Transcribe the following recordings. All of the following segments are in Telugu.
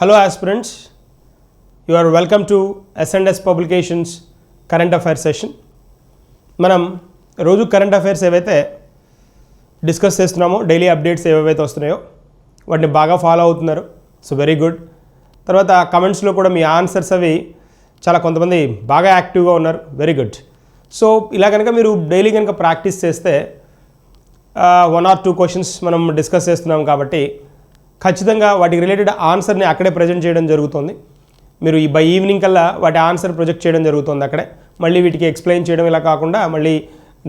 Hello aspirants, you are welcome to S&S Publications Current Affairs session. మనం రోజు కరెంట్ అఫైర్స్ ఏవైతే డిస్కస్ చేస్తున్నామో డైలీ అప్డేట్స్ ఏవైతే వస్తున్నాయో వాటిని బాగా ఫాలో అవుతున్నారు. So very good. తర్వాత కమెంట్స్లో కూడా మీ ఆన్సర్స్ అవి చాలా కొంతమంది బాగా యాక్టివ్గా ఉన్నారు. Very good. సో ఇలా కనుక మీరు డైలీ కనుక ప్రాక్టీస్ చేస్తే 1 or 2 క్వశ్చన్స్ మనం డిస్కస్ చేస్తున్నాం కాబట్టి ఖచ్చితంగా వాటికి రిలేటెడ్ ఆన్సర్ని అక్కడే ప్రజెంట్ చేయడం జరుగుతుంది. మీరు ఈ బై ఈవినింగ్ కల్లా వాటి ఆన్సర్ ప్రొజెక్ట్ చేయడం జరుగుతుంది అక్కడే. మళ్ళీ వీటికి ఎక్స్ప్లెయిన్ చేయడం ఇలా కాకుండా మళ్ళీ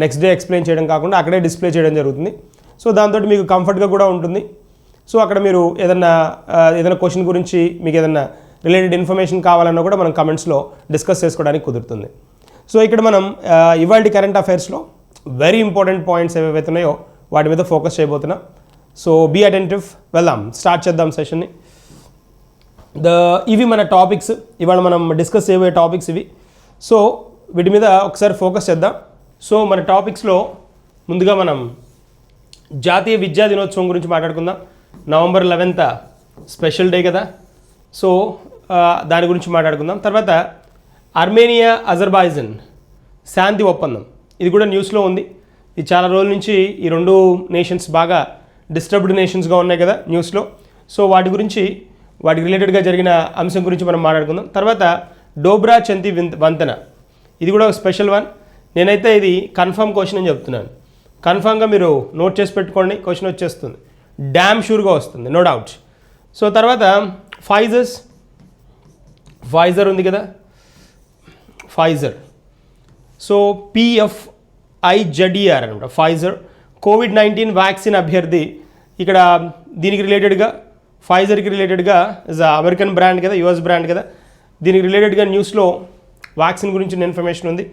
నెక్స్ట్ డే ఎక్స్ప్లెయిన్ చేయడం కాకుండా అక్కడే డిస్ప్లే చేయడం జరుగుతుంది. సో దాంతో మీకు కంఫర్ట్గా కూడా ఉంటుంది. సో అక్కడ మీరు ఏదైనా క్వశ్చన్ గురించి మీకు ఏదైనా రిలేటెడ్ ఇన్ఫర్మేషన్ కావాలన్నా కూడా మనం కమెంట్స్లో డిస్కస్ చేసుకోవడానికి కుదురుతుంది. సో ఇక్కడ మనం ఇవాళ కరెంట్ అఫైర్స్లో వెరీ ఇంపార్టెంట్ పాయింట్స్ ఏవైతే ఉన్నాయో వాటి మీద ఫోకస్ చేయబోతున్నాం. So be attentive. వెళ్దాం, స్టార్ట్ చేద్దాం సెషన్ని. ఇవి మన టాపిక్స్, ఇవాళ మనం డిస్కస్ చేయబోయే టాపిక్స్ ఇవి. సో వీటి మీద ఒకసారి ఫోకస్ చేద్దాం. సో మన టాపిక్స్లో ముందుగా మనం జాతీయ విద్యా దినోత్సవం గురించి మాట్లాడుకుందాం. November 11th స్పెషల్ డే కదా. సో దాని గురించి మాట్లాడుకుందాం. తర్వాత ఆర్మేనియా అజర్బైజాన్ శాంతి ఒప్పందం, ఇది కూడా న్యూస్లో ఉంది. ఇది చాలా రోజుల నుంచి ఈ రెండు నేషన్స్ బాగా డిస్టర్బ్డ్ నేషన్స్గా ఉన్నాయి కదా న్యూస్లో. సో వాటికి రిలేటెడ్గా జరిగిన అంశం గురించి మనం మాట్లాడుకుందాం. తర్వాత డోబ్రా చంతి వంతెన, ఇది కూడా ఒక స్పెషల్ వన్. నేనైతే ఇది కన్ఫర్మ్ క్వశ్చన్ అని చెప్తున్నాను. కన్ఫర్మ్గా మీరు నోట్ చేసి పెట్టుకోండి, క్వశ్చన్ వచ్చేస్తుంది, డ్యామ్ షూర్గా వస్తుంది, నో డౌట్. సో తర్వాత ఫైజర్ ఉంది కదా, ఫైజర్. సో PFIZER అనమాట, ఫైజర్ COVID-19 వ్యాక్సిన్ అభ్యర్థి. ఇక్కడ దీనికి రిలేటెడ్గా ఫైజర్కి రిలేటెడ్గా ఇస్ అమెరికన్ బ్రాండ్ కదా, యుఎస్ బ్రాండ్ కదా, దీనికి రిలేటెడ్గా న్యూస్లో వ్యాక్సిన్ గురించి ఇన్ఫర్మేషన్ ఉంది.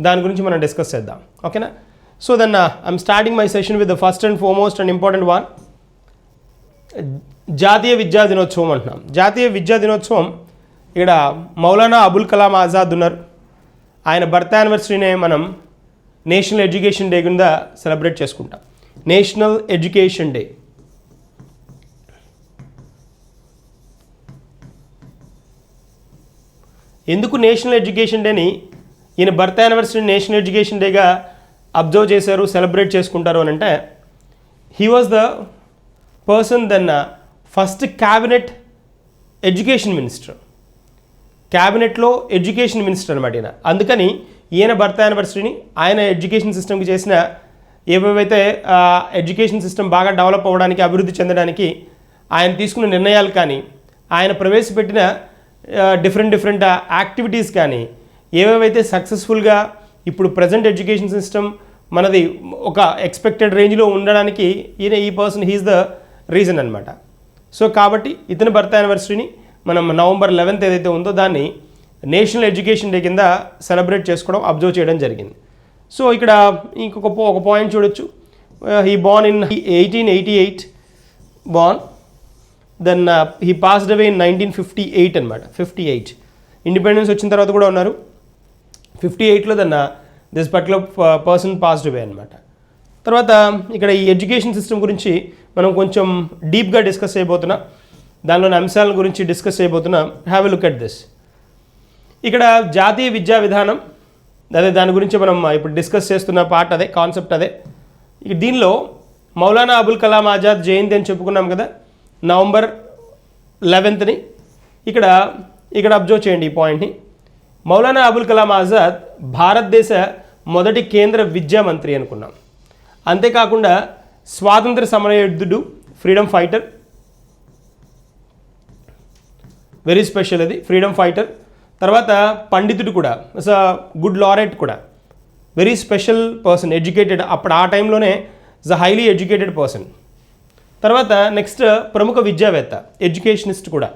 దాని గురించి మనం డిస్కస్ చేద్దాం, ఓకేనా. So then I'm starting my session with the first and foremost and important one, జాతీయ విద్యా దినోత్సవం అంటున్నాం. జాతీయ విద్యా దినోత్సవం ఇక్కడ మౌలానా అబుల్ కలాం ఆజాద్ ఉన్నారు. ఆయన బర్త్ యానివర్సరీనే మనం నేషనల్ ఎడ్యుకేషన్ డే కింద సెలబ్రేట్ చేసుకుంటాం. National education day. ఎందుకు నేషనల్ ఎడ్యుకేషన్ డేని ఈయన బర్త్ యానివర్సరీ నేషనల్ ఎడ్యుకేషన్ డేగా అబ్జర్వ్ చేశారు, సెలబ్రేట్ చేసుకుంటారు అని అంటే, he was the person then first cabinet education minister. క్యాబినెట్లో ఎడ్యుకేషన్ మినిస్టర్ అనమాట ఈయన. అందుకని ఈయన బర్త్ యానివర్సరీని ఆయన ఎడ్యుకేషన్ సిస్టమ్కి చేసిన ఏవేవైతే ఎడ్యుకేషన్ సిస్టమ్ బాగా డెవలప్ అవ్వడానికి, అభివృద్ధి చెందడానికి ఆయన తీసుకున్న నిర్ణయాలు కానీ, ఆయన ప్రవేశపెట్టిన డిఫరెంట్ యాక్టివిటీస్ కానీ, ఏవేవైతే సక్సెస్ఫుల్గా ఇప్పుడు ప్రజెంట్ ఎడ్యుకేషన్ సిస్టమ్ మనది ఒక ఎక్స్పెక్టెడ్ రేంజ్లో ఉండడానికి ఈ పర్సన్ హీఈస్ ద రీజన్ అనమాట. సో కాబట్టి ఇతని బర్త్ యానివర్సరీని మనం November 11th ఏదైతే ఉందో దాన్ని నేషనల్ ఎడ్యుకేషన్ డే కింద సెలబ్రేట్ చేసుకోవడం, అబ్జర్వ్ చేయడం జరిగింది. సో ఇక్కడ ఒక పాయింట్ చూడొచ్చు. He born in 1888 born, then he passed away in 1958 అనమాట. 58 ఇండిపెండెన్స్ వచ్చిన తర్వాత కూడా ఉన్నారు. 58లో then this particular person passed away అనమాట. తర్వాత ఇక్కడ ఈ ఎడ్యుకేషన్ సిస్టమ్ గురించి మనం కొంచెం డీప్గా డిస్కస్ చేయబోతున్నాం. దానిలోని అంశాల గురించి డిస్కస్ చేయబోతున్నాం. Have a look at this. ఇక్కడ జాతీయ విద్యా విధానం, అదే దాని గురించి మనం ఇప్పుడు డిస్కస్ చేస్తున్న పార్ట్ అదే, కాన్సెప్ట్ అదే. ఇక దీనిలో మౌలానా అబుల్ కలాం ఆజాద్ జయంతి అని చెప్పుకున్నాం కదా, November 11th. ఇక్కడ అబ్జర్వ్ చేయండి ఈ పాయింట్ని. మౌలానా అబుల్ కలాం ఆజాద్ భారతదేశ మొదటి కేంద్ర విద్యా మంత్రి అనుకున్నాం. అంతేకాకుండా స్వాతంత్ర సమరయోధుడు, ఫ్రీడమ్ ఫైటర్, వెరీ స్పెషల్ అది, ఫ్రీడమ్ ఫైటర్. తర్వాత పండితుడు కూడా, ఇస్ అ గుడ్ లారెట్ కూడా, వెరీ స్పెషల్ పర్సన్, ఎడ్యుకేటెడ్. అప్పుడు ఆ టైంలోనే is a highly educated person. తర్వాత నెక్స్ట్ ప్రముఖ విద్యావేత్త, ఎడ్యుకేషనిస్ట్ కూడా.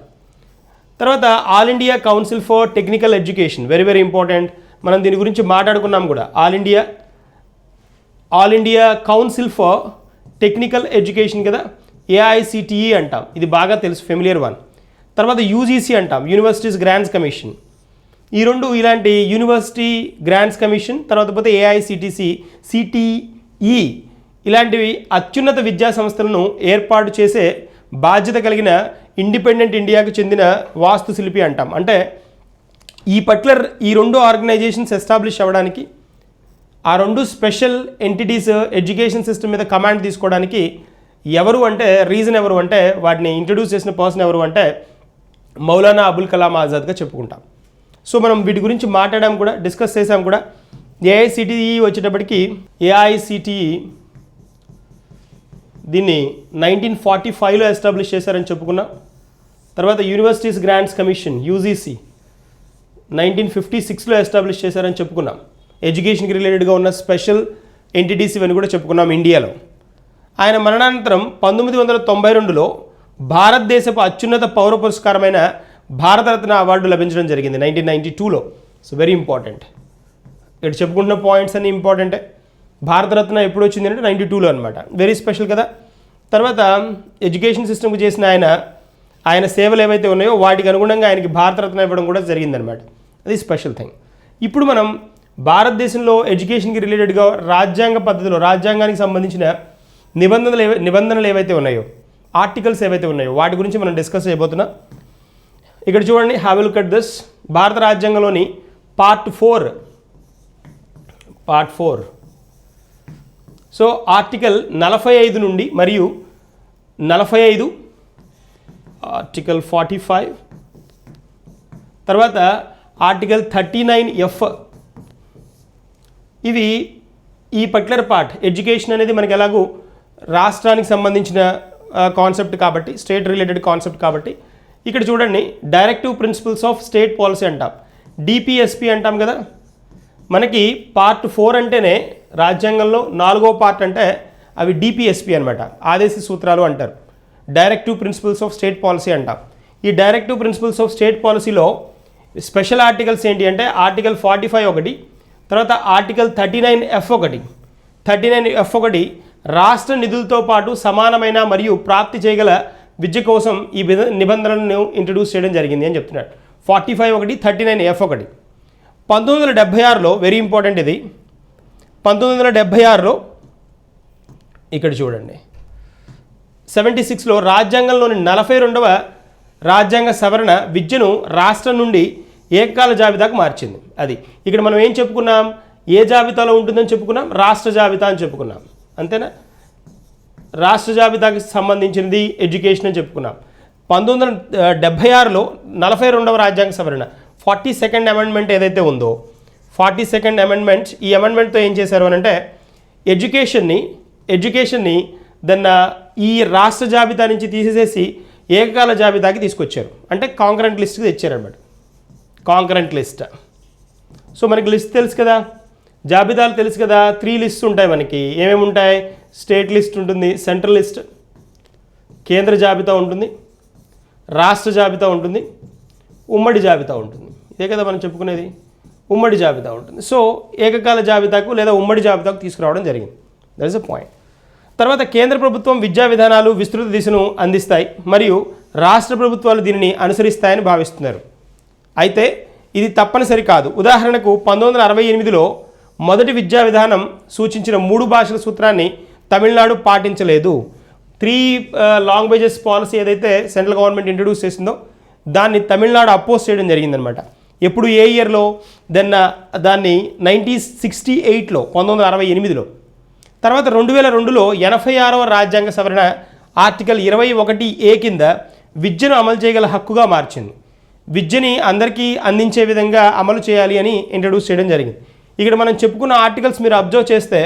తర్వాత all India council for technical education, very important. మనం దీని గురించి మాట్లాడుకున్నాం కూడా. All India council for technical education కదా, AICTE అంటాం, ఇది బాగా తెలుసు, ఫెమిలియర్ వన్. తర్వాత UGC అంటాం, యూనివర్సిటీస్ గ్రాంట్స్ కమిషన్. ఈ రెండు ఇలాంటి యూనివర్సిటీ గ్రాంట్స్ కమిషన్, తర్వాత పోతే CTE ఇలాంటివి అత్యున్నత విద్యా సంస్థలను ఏర్పాటు చేసే బాధ్యత కలిగిన ఇండిపెండెంట్ ఇండియాకి చెందిన వాస్తుశిల్పి అంటాం. అంటే ఈ పర్టికులర్ ఈ రెండు ఆర్గనైజేషన్స్ ఎస్టాబ్లిష్ అవ్వడానికి, ఆ రెండు స్పెషల్ ఎంటిటీస్ ఎడ్యుకేషన్ సిస్టమ్ మీద కమాండ్ తీసుకోవడానికి ఎవరు అంటే రీజన్ ఎవరు అంటే వాటిని ఇంట్రడ్యూస్ చేసిన పర్సన్ ఎవరు అంటే మౌలానా అబుల్ కలాం ఆజాద్గా చెప్పుకుంటాం. సో మనం వీటి గురించి మాట్లాడాం కూడా, డిస్కస్ చేసాం కూడా. ఏఐసిటిఈ వచ్చేటప్పటికి ఏఐసిటిఈ దీన్ని 1945లో ఎస్టాబ్లిష్ చేశారని చెప్పుకున్నాం. తర్వాత యూనివర్సిటీస్ గ్రాంట్స్ కమిషన్ యూజీసీ 1956లో ఎస్టాబ్లిష్ చేశారని చెప్పుకున్నాం. ఎడ్యుకేషన్కి రిలేటెడ్గా ఉన్న స్పెషల్ ఎంటిటీస్ ఇవన్నీ కూడా చెప్పుకున్నాం ఇండియాలో. ఆయన మరణానంతరం 1992లో భారతదేశపు అత్యున్నత పౌర పురస్కారమైన భారతరత్న అవార్డు లభించడం జరిగింది 1992లో. So very important. ఇక్కడ చెప్పుకుంటున్న పాయింట్స్ అన్నీ ఇంపార్టెంటే. భారతరత్న ఎప్పుడు వచ్చింది అంటే 92లో అనమాట. వెరీ స్పెషల్ కదా. తర్వాత ఎడ్యుకేషన్ సిస్టమ్కి చేసిన ఆయన సేవలు ఏవైతే ఉన్నాయో వాటికి అనుగుణంగా ఆయనకి భారతరత్న ఇవ్వడం కూడా జరిగిందనమాట. అది స్పెషల్ థింగ్. ఇప్పుడు మనం భారతదేశంలో ఎడ్యుకేషన్కి రిలేటెడ్గా రాజ్యాంగ పద్ధతిలో రాజ్యాంగానికి సంబంధించిన నిబంధనలు ఏవైతే ఉన్నాయో, ఆర్టికల్స్ ఏవైతే ఉన్నాయో వాటి గురించి మనం డిస్కస్ చేయబోతున్నాం. ఇక్కడ చూడండి, have a look at this. భారత రాజ్యాంగంలోని పార్ట్ 4 సో ఆర్టికల్ 45 నుండి మరియు 45, ఆర్టికల్ 45, తర్వాత ఆర్టికల్ 39F. ఇవి ఈ పర్టికులర్ పార్ట్ ఎడ్యుకేషన్ అనేది మనకి ఎలాగూ రాష్ట్రానికి సంబంధించిన కాన్సెప్ట్ కాబట్టి, స్టేట్ రిలేటెడ్ కాన్సెప్ట్ కాబట్టి, ఇక్కడ చూడండి directive principles of state policy అంటాం, డిపిఎస్పి అంటాం కదా. మనకి పార్ట్ 4 అంటేనే రాజ్యాంగంలో 4వ పార్ట్ అంటే అవి డిపిఎస్పి అనమాట, ఆదేశ సూత్రాలు అంటారు. Directive principles of state policy అంటాం. ఈ డైరెక్టివ్ ప్రిన్సిపల్స్ ఆఫ్ స్టేట్ పాలసీలో స్పెషల్ ఆర్టికల్స్ ఏంటి అంటే ఆర్టికల్ 45 ఒకటి, తర్వాత ఆర్టికల్ 39F ఒకటి. 39F రాష్ట్ర నిధులతో పాటు సమానమైన మరియు ప్రాప్తి చేయగల విద్య కోసం ఈ నిబంధనలను ఇంట్రడ్యూస్ చేయడం జరిగింది అని చెప్తున్నాడు. 45 ఒకటి, 39F ఒకటి. 1976లో వెరీ ఇంపార్టెంట్ ఇది. 1976లో ఇక్కడ చూడండి 76లో రాజ్యాంగంలోని 42వ రాజ్యాంగ సవరణ విద్యను రాష్ట్రం నుండి ఏకకాల జాబితాకు మార్చింది. అది ఇక్కడ మనం ఏం చెప్పుకున్నాం, ఏ జాబితాలో ఉంటుందని చెప్పుకున్నాం, రాష్ట్ర జాబితా అని చెప్పుకున్నాం. అంతేనా? రాష్ట్ర జాబితాకి సంబంధించినది ఎడ్యుకేషన్ అని చెప్పుకున్నాం. 1976లో 42వ రాజ్యాంగ సవరణ 42nd అమెండ్మెంట్ ఏదైతే ఉందో 42nd అమెండ్మెంట్, ఈ అమెండ్మెంట్తో ఏం చేశారు అని అంటే ఎడ్యుకేషన్ని ఈ రాష్ట్ర జాబితా నుంచి తీసేసి ఏకకాల జాబితాకి తీసుకొచ్చారు. అంటే కాంకరెంట్ లిస్ట్కి తెచ్చారనమాట. Concurrent list. సో మనకి లిస్ట్ తెలుసు కదా, జాబితాలు తెలుసు కదా. 3 లిస్ట్స్ ఉంటాయి మనకి. ఏమేమి ఉంటాయి? స్టేట్ లిస్ట్ ఉంటుంది, సెంట్రల్ లిస్ట్, కేంద్ర జాబితా ఉంటుంది, రాష్ట్ర జాబితా ఉంటుంది, ఉమ్మడి జాబితా ఉంటుంది. ఇదే కదా మనం చెప్పుకునేది, ఉమ్మడి జాబితా ఉంటుంది. సో ఏకకాల జాబితాకు లేదా ఉమ్మడి జాబితాకు తీసుకురావడం జరిగింది. That is a point. తర్వాత కేంద్ర ప్రభుత్వం విద్యా విధానాలు విస్తృత దిశను అందిస్తాయి మరియు రాష్ట్ర ప్రభుత్వాలు దీనిని అనుసరిస్తాయని భావిస్తున్నారు. అయితే ఇది తప్పనిసరి కాదు. ఉదాహరణకు 1968లో మొదటి విద్యా విధానం సూచించిన 3 భాషల సూత్రాన్ని తమిళనాడు పాటించలేదు. 3 లాంగ్వేజెస్ పాలసీ ఏదైతే సెంట్రల్ గవర్నమెంట్ ఇంట్రడ్యూస్ చేసిందో దాన్ని తమిళనాడు అపోజ్ చేయడం జరిగిందనమాట. ఎప్పుడు, ఏ ఇయర్లో? దాన్ని 1968లో 1968లో. తర్వాత 2002లో 86వ రాజ్యాంగ సవరణ ఆర్టికల్ 21A కింద విద్యను అమలు చేయగల హక్కుగా మార్చింది. విద్యని అందరికీ అందించే విధంగా అమలు చేయాలి అని ఇంట్రడ్యూస్ చేయడం జరిగింది. ఇక్కడ మనం చెప్పుకున్న ఆర్టికల్స్ మీరు అబ్జర్వ్ చేస్తే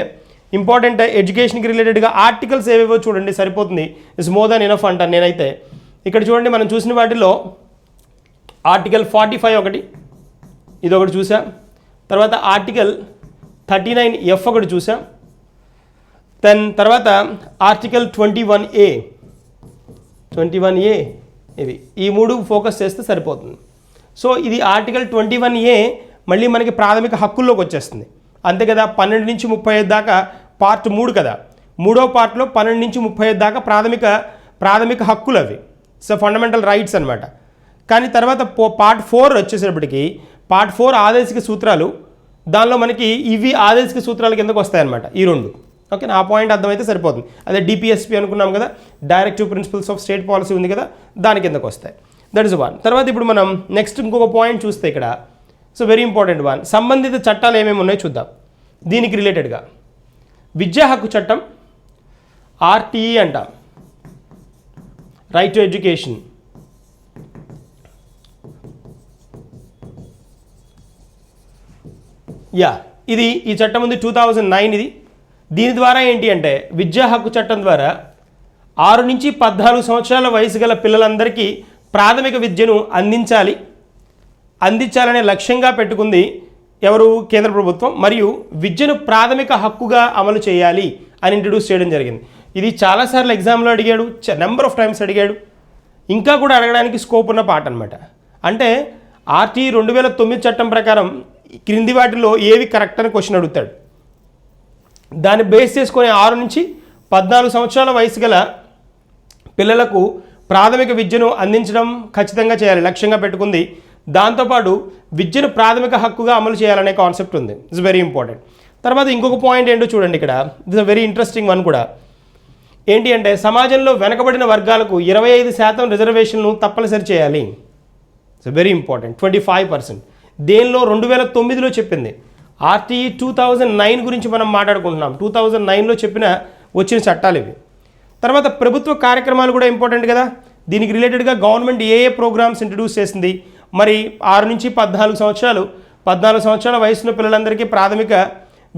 ఇంపార్టెంట్. ఎడ్యుకేషన్కి రిలేటెడ్గా ఆర్టికల్స్ ఏవేవో చూడండి, సరిపోతుంది. ఇట్స్ మోర్ దాన్ ఎనఫ్ అంటాను నేనైతే. ఇక్కడ చూడండి, మనం చూసిన వాటిలో ఆర్టికల్ 45 ఒకటి, ఇదొకటి చూసాం. తర్వాత ఆర్టికల్ 39F ఒకటి చూసాం. తర్వాత ఆర్టికల్ 21A ఇది, ఈ 3 ఫోకస్ చేస్తే సరిపోతుంది. సో ఇది ఆర్టికల్ 21A మళ్ళీ మనకి ప్రాథమిక హక్కుల్లోకి వచ్చేస్తుంది. అంతే కదా. 12 నుంచి 35 దాకా పార్ట్ 3 కదా. 3వ పార్ట్లో 12 నుంచి 35 దాకా ప్రాథమిక హక్కులు అవి. సో ఫండమెంటల్ రైట్స్ అనమాట. కానీ తర్వాత పార్ట్ 4 వచ్చేసేటప్పటికి పార్ట్ 4 ఆదేశిక సూత్రాలు. దానిలో మనకి ఇవి ఆదేశిక సూత్రాల కిందకు వస్తాయన్నమాట. ఈ 2 ఓకే, ఆ పాయింట్ అర్థమైతే సరిపోతుంది. అదే డిపిఎస్పి అనుకున్నాం కదా, directive principles of state policy ఉంది కదా, దాని కిందకు వస్తాయి. That is one. తర్వాత ఇప్పుడు మనం నెక్స్ట్ ఇంకొక పాయింట్ చూస్తే ఇక్కడ, సో వెరీ ఇంపార్టెంట్ వన్, సంబంధిత చట్టాలు ఏమేమి ఉన్నాయో చూద్దాం. దీనికి రిలేటెడ్గా విద్యా హక్కు చట్టం, ఆర్టీఈ అంటాం, రైట్ టు ఎడ్యుకేషన్. ఇది ఈ చట్టం ఉంది 2009 ఇది. దీని ద్వారా ఏంటి అంటే విద్యా హక్కు చట్టం ద్వారా 6 నుంచి 14 సంవత్సరాల వయసు గల పిల్లలందరికీ ప్రాథమిక విద్యను అందించాలనే లక్ష్యంగా పెట్టుకుంది ఎవరు? కేంద్ర ప్రభుత్వం. మరియు విద్యను ప్రాథమిక హక్కుగా అమలు చేయాలి అని ఇంట్రడ్యూస్ చేయడం జరిగింది. ఇది చాలాసార్లు ఎగ్జామ్లో అడిగాడు, నెంబర్ ఆఫ్ టైమ్స్ అడిగాడు, ఇంకా కూడా అడగడానికి స్కోప్ ఉన్న పార్ట్ అనమాట. అంటే ఆర్టీఈ 2009 చట్టం ప్రకారం క్రింది వాటిలో ఏవి కరెక్ట్ అని క్వశ్చన్ అడుగుతాడు. దాన్ని బేస్ చేసుకొని 6 నుంచి 14 సంవత్సరాల వయసు గల పిల్లలకు ప్రాథమిక విద్యను అందించడం ఖచ్చితంగా చేయాలి లక్ష్యంగా పెట్టుకుంది. దాంతోపాటు విద్యను ప్రాథమిక హక్కుగా అమలు చేయాలనే కాన్సెప్ట్ ఉంది. It's very important. తర్వాత ఇంకొక పాయింట్ ఏంటో చూడండి ఇక్కడ, it's a very interesting one కూడా. ఏంటి అంటే సమాజంలో వెనకబడిన వర్గాలకు 25% రిజర్వేషన్లు తప్పనిసరి చేయాలి. It's very important. 25%. దేనిలో? 2009లో చెప్పింది. ఆర్టీఈ 2009 గురించి మనం మాట్లాడుకుంటున్నాం. 2009లో వచ్చిన చట్టాలు ఇవి. తర్వాత ప్రభుత్వ కార్యక్రమాలు కూడా ఇంపార్టెంట్ కదా. దీనికి రిలేటెడ్గా గవర్నమెంట్ ఏ ప్రోగ్రామ్స్ ఇంట్రడ్యూస్ చేసింది? మరి 6 నుంచి 14 సంవత్సరాల వయసున్న పిల్లలందరికీ ప్రాథమిక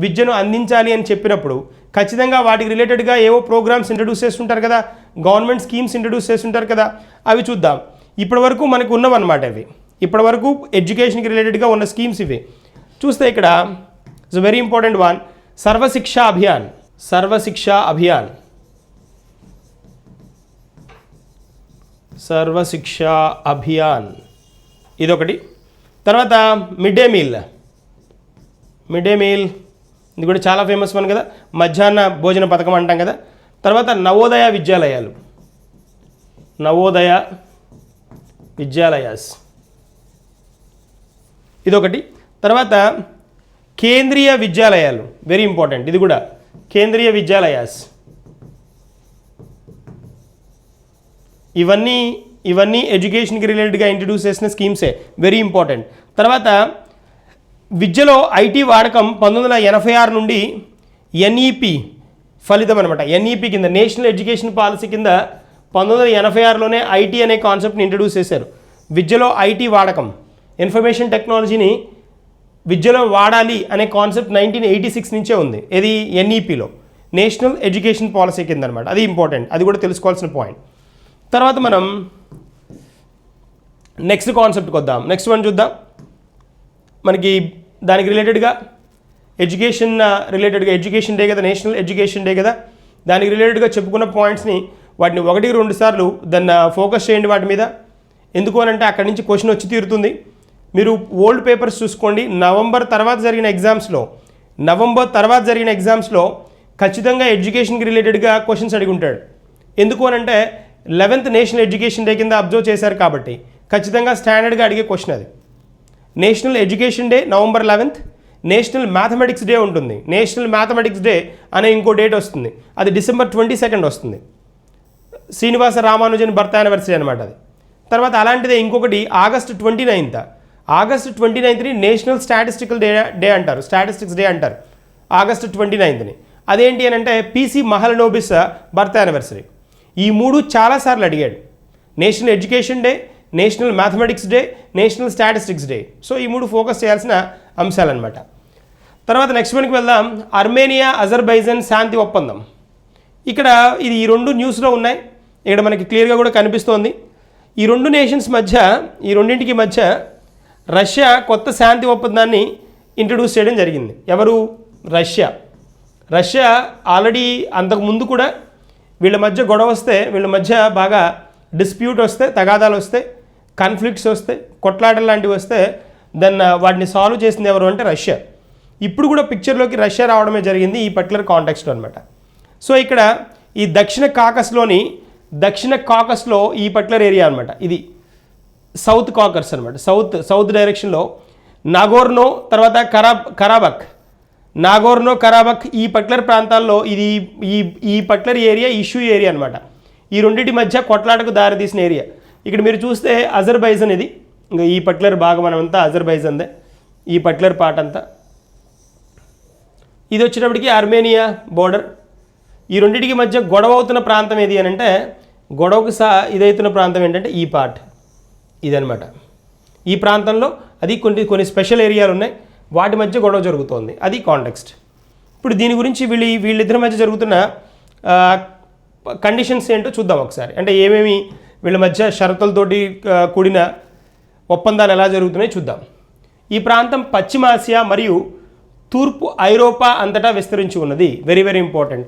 విద్యను అందించాలి అని చెప్పినప్పుడు ఖచ్చితంగా వాటికి రిలేటెడ్గా ఏవో ప్రోగ్రామ్స్ ఇంట్రడ్యూస్ చేస్తుంటారు కదా, గవర్నమెంట్ స్కీమ్స్ ఇంట్రడ్యూస్ చేస్తుంటారు కదా, అవి చూద్దాం. ఇప్పటి వరకు మనకు ఉన్నవన్నమాట ఇవి. ఇప్పటి వరకు ఎడ్యుకేషన్కి రిలేటెడ్గా ఉన్న స్కీమ్స్ ఇవి. చూస్తే ఇక్కడ it's very important one, Sarva Shiksha Abhiyan ఇదొకటి. తర్వాత మిడ్ డే మీల్ ఇది కూడా చాలా ఫేమస్ వన్ కదా, మధ్యాహ్న భోజన పథకం అంటాం కదా. తర్వాత నవోదయ విద్యాలయాస్ ఇదొకటి. తర్వాత కేంద్రీయ విద్యాలయాలు, వెరీ ఇంపార్టెంట్ ఇది కూడా, కేంద్రీయ విద్యాలయాస్. ఇవన్నీ ఎడ్యుకేషన్కి రిలేటెడ్గా ఇంట్రడ్యూస్ చేసిన స్కీమ్సే, వెరీ ఇంపార్టెంట్. తర్వాత విద్యలో ఐటీ వాడకం 1986 నుండి ఎన్ఈపి ఫలితం అనమాట. ఎన్ఈపి కింద, నేషనల్ ఎడ్యుకేషన్ పాలసీ కింద 1986లోనే ఐటీ అనే కాన్సెప్ట్ని ఇంట్రడ్యూస్ చేశారు. విద్యలో ఐటీ వాడకం, ఇన్ఫర్మేషన్ టెక్నాలజీని విద్యలో వాడాలి అనే కాన్సెప్ట్ 1986 నుంచే ఉంది. ఇది ఎన్ఈపిలో, నేషనల్ ఎడ్యుకేషన్ పాలసీ కింద అనమాట. అది ఇంపార్టెంట్, అది కూడా తెలుసుకోవాల్సిన పాయింట్. తర్వాత మనం నెక్స్ట్ కాన్సెప్ట్కి వద్దాం. నెక్స్ట్ వన్ చూద్దాం. మనకి దానికి రిలేటెడ్గా ఎడ్యుకేషన్ డే కదా, నేషనల్ ఎడ్యుకేషన్ డే కదా, దానికి రిలేటెడ్గా చెప్పుకున్న పాయింట్స్ని వాటిని 1-2 సార్లు దాన్ని ఫోకస్ చేయండి వాటి మీద. ఎందుకు అని అంటే అక్కడి నుంచి క్వశ్చన్ వచ్చి తీరుతుంది. మీరు ఓల్డ్ పేపర్స్ చూసుకోండి. నవంబర్ తర్వాత జరిగిన ఎగ్జామ్స్లో ఖచ్చితంగా ఎడ్యుకేషన్కి రిలేటెడ్గా క్వశ్చన్స్ అడిగి ఉంటాడు. ఎందుకు అని అంటే 11th నేషనల్ ఎడ్యుకేషన్ డే కింద అబ్జర్వ్ చేశారు కాబట్టి ఖచ్చితంగా స్టాండర్డ్గా అడిగే క్వశ్చన్ అది. National education day November 11th, national mathematics day ఉంటుంది. నేషనల్ మ్యాథమెటిక్స్ డే అనే ఇంకో డేట్ వస్తుంది, అది December 22 వస్తుంది. శ్రీనివాస రామానుజన్ బర్త్ యానివర్సరీ అనమాట అది. తర్వాత అలాంటిదే ఇంకొకటి August 29ని నేషనల్ స్టాటిస్టికల్ డే అంటారు, స్టాటిస్టిక్స్ డే అంటారు August 29ని. అదేంటి అని అంటే పీసీ మహలనోబిస్ బర్త్ యానివర్సరీ. ఈ 3 చాలాసార్లు అడిగాడు. National education day, national mathematics day, national statistics day. So ఈ 3 ఫోకస్ చేయాల్సిన అంశాలన్నమాట. తర్వాత నెక్స్ట్ వన్కి వెళ్దాం. అర్మేనియా అజర్బైజాన్ శాంతి ఒప్పందం. ఇక్కడ ఇది ఈ 2 న్యూస్లో ఉన్నాయి, ఇక్కడ మనకి క్లియర్గా కూడా కనిపిస్తోంది. ఈ 2 నేషన్స్ మధ్య, ఈ రెండింటికి మధ్య రష్యా కొత్త శాంతి ఒప్పందాన్ని ఇంట్రడ్యూస్ చేయడం జరిగింది. ఎవరు? రష్యా ఆల్రెడీ అంతకుముందు కూడా వీళ్ళ మధ్య గొడవ వస్తే, వీళ్ళ మధ్య బాగా డిస్ప్యూట్ వస్తే, తగాదాలు వస్తే, కాన్ఫ్లిక్ట్స్ వస్తే, కొట్లాటలు లాంటివి వస్తే వాటిని సాల్వ్ చేసింది ఎవరు అంటే రష్యా. ఇప్పుడు కూడా పిక్చర్లోకి రష్యా రావడమే జరిగింది ఈ పర్టికులర్ కాంటెక్స్ట్లో అనమాట. సో ఇక్కడ ఈ దక్షిణ కాకస్లో ఈ పర్టికులర్ ఏరియా అనమాట, ఇది సౌత్ కాకస్ అనమాట. సౌత్ డైరెక్షన్లో నాగోర్నో, తర్వాత కరాబక్, నాగోర్నో కరాబక్ ఈ పర్టికులర్ ప్రాంతాల్లో ఇది ఈ పర్టికులర్ ఏరియా ఇష్యూ ఏరియా అనమాట. ఈ రెండింటి మధ్య కొట్లాటకు దారితీసిన ఏరియా. ఇక్కడ మీరు చూస్తే అజర్బైజాన్ ఇది, ఇంకా ఈ పర్టికులర్ భాగం మనమంతా అజర్బైజాన్దే, ఈ పర్టికులర్ పార్ట్ అంతా. ఇది వచ్చేటప్పటికి ఆర్మేనియా బోర్డర్. ఈ రెండింటికి మధ్య గొడవ అవుతున్న ప్రాంతం ఏది అని అంటే, గొడవకు ఇదవుతున్న ప్రాంతం ఏంటంటే ఈ పార్ట్ ఇదనమాట. ఈ ప్రాంతంలో అది కొన్ని స్పెషల్ ఏరియాలు ఉన్నాయి, వాటి మధ్య గొడవ జరుగుతోంది, అది కాంటెక్స్ట్. ఇప్పుడు దీని గురించి వీళ్ళిద్దరి మధ్య జరుగుతున్న కండిషన్స్ ఏంటో చూద్దాం ఒకసారి. అంటే ఏమేమి వీళ్ళ మధ్య షరతులతోటి కూడిన ఒప్పందాలు ఎలా జరుగుతున్నాయో చూద్దాం. ఈ ప్రాంతం పశ్చిమాసియా మరియు తూర్పు ఐరోపా అంతటా విస్తరించి ఉన్నది. Very very important.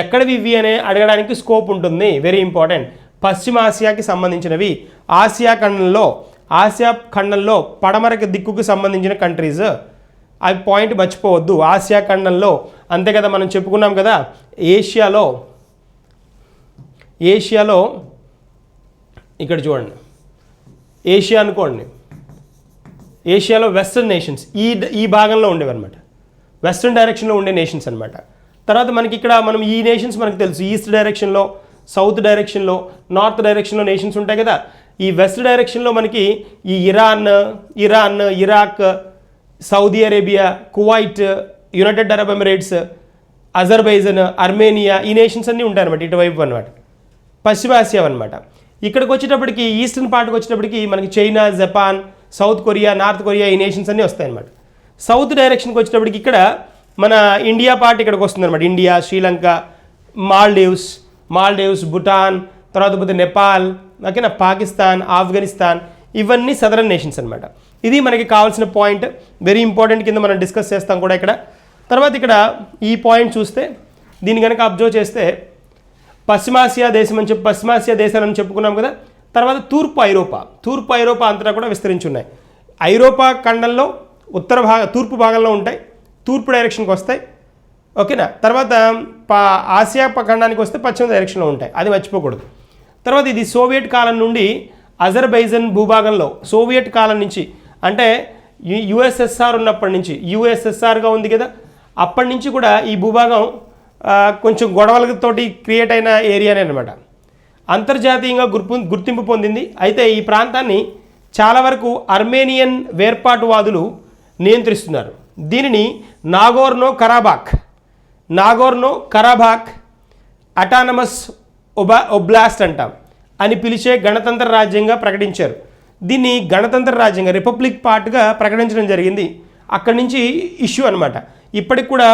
ఎక్కడివి ఇవి అనే అడగడానికి స్కోప్ ఉంటుంది, వెరీ ఇంపార్టెంట్. పశ్చిమాసియాకి సంబంధించినవి. ఆసియా ఖండంలో పడమర దిక్కుకు సంబంధించిన కంట్రీస్, అవి పాయింట్ మర్చిపోవద్దు. ఆసియా ఖండంలో, అంతే కదా, మనం చెప్పుకున్నాం కదా, ఏషియాలో ఇక్కడ చూడండి, ఏషియా అనుకోండి, ఏషియాలో వెస్టర్న్ నేషన్స్ ఈ భాగంలో ఉండేవన్నమాట, వెస్టర్న్ డైరెక్షన్లో ఉండే నేషన్స్ అనమాట. తర్వాత మనకి ఇక్కడ ఈ నేషన్స్ మనకు తెలుసు, ఈస్ట్ డైరెక్షన్లో, సౌత్ డైరెక్షన్లో, నార్త్ డైరెక్షన్లో నేషన్స్ ఉంటాయి కదా. ఈ వెస్ట్ డైరెక్షన్లో మనకి ఈ Iran, Iraq, Saudi Arabia, Kuwait, United Arab Emirates, Azerbaijan, Armenia, ఈ నేషన్స్ అన్నీ ఉంటాయన్నమాట ఇటువైపు అనమాట, పశ్చిమాసియా అనమాట. ఇక్కడికి వచ్చేటప్పటికి ఈస్టర్న్ పార్ట్కి వచ్చేటప్పటికి మనకి China, Japan, south Korea, north Korea, ఈ నేషన్స్ అన్నీ వస్తాయన్నమాట. సౌత్ డైరెక్షన్కి వచ్చేటప్పటికి ఇక్కడ మన ఇండియా పార్ట్ ఇక్కడికి వస్తుంది అనమాట. ఇండియా, శ్రీలంక, మాల్డీవ్స్, భూటాన్, తర్వాత పోతే నేపాల్, ఓకేనా, పాకిస్తాన్, ఆఫ్ఘనిస్తాన్, ఇవన్నీ సదరన్ నేషన్స్ అనమాట. ఇది మనకి కావాల్సిన పాయింట్, వెరీ ఇంపార్టెంట్ కింద మనం డిస్కస్ చేస్తాం కూడా ఇక్కడ. తర్వాత ఇక్కడ ఈ పాయింట్ చూస్తే, దీన్ని కనుక అబ్జర్వ్ చేస్తే, పశ్చిమాసియా దేశాలని చెప్పుకున్నాం కదా. తర్వాత తూర్పు ఐరోపా అంతటా కూడా విస్తరించి ఉన్నాయి. ఐరోపా ఖండంలో తూర్పు భాగంలో ఉంటాయి, తూర్పు డైరెక్షన్కి వస్తాయి, ఓకేనా. తర్వాత ఆసియా ఖండానికి వస్తే పశ్చిమ డైరెక్షన్లో ఉంటాయి, అది మర్చిపోకూడదు. తర్వాత ఇది సోవియట్ కాలం నుండి అజర్బైజాన్ భూభాగంలో, సోవియట్ కాలం నుంచి అంటే యుఎస్ఎస్ఆర్ ఉన్నప్పటి నుంచి, యుఎస్ఎస్ఆర్గా ఉంది కదా, అప్పటి నుంచి కూడా ఈ భూభాగం కొంచెం గొడవలతోటి క్రియేట్ అయిన ఏరియానే అనమాట. అంతర్జాతీయంగా గుర్తింపు పొందింది. అయితే ఈ ప్రాంతాన్ని చాలా వరకు అర్మేనియన్ వేర్పాటువాదులు నియంత్రిస్తున్నారు. దీనిని నాగోర్నో కరాబాక్ అటానమస్ ఒబ్లాస్ట్ అంటాం అని పిలిచే గణతంత్ర రాజ్యంగా ప్రకటించారు. దీన్ని గణతంత్ర రాజ్యంగా, రిపబ్లిక్ పార్ట్గా ప్రకటించడం జరిగింది. అక్కడి నుంచి ఇష్యూ అనమాట. ఇప్పటికి కూడా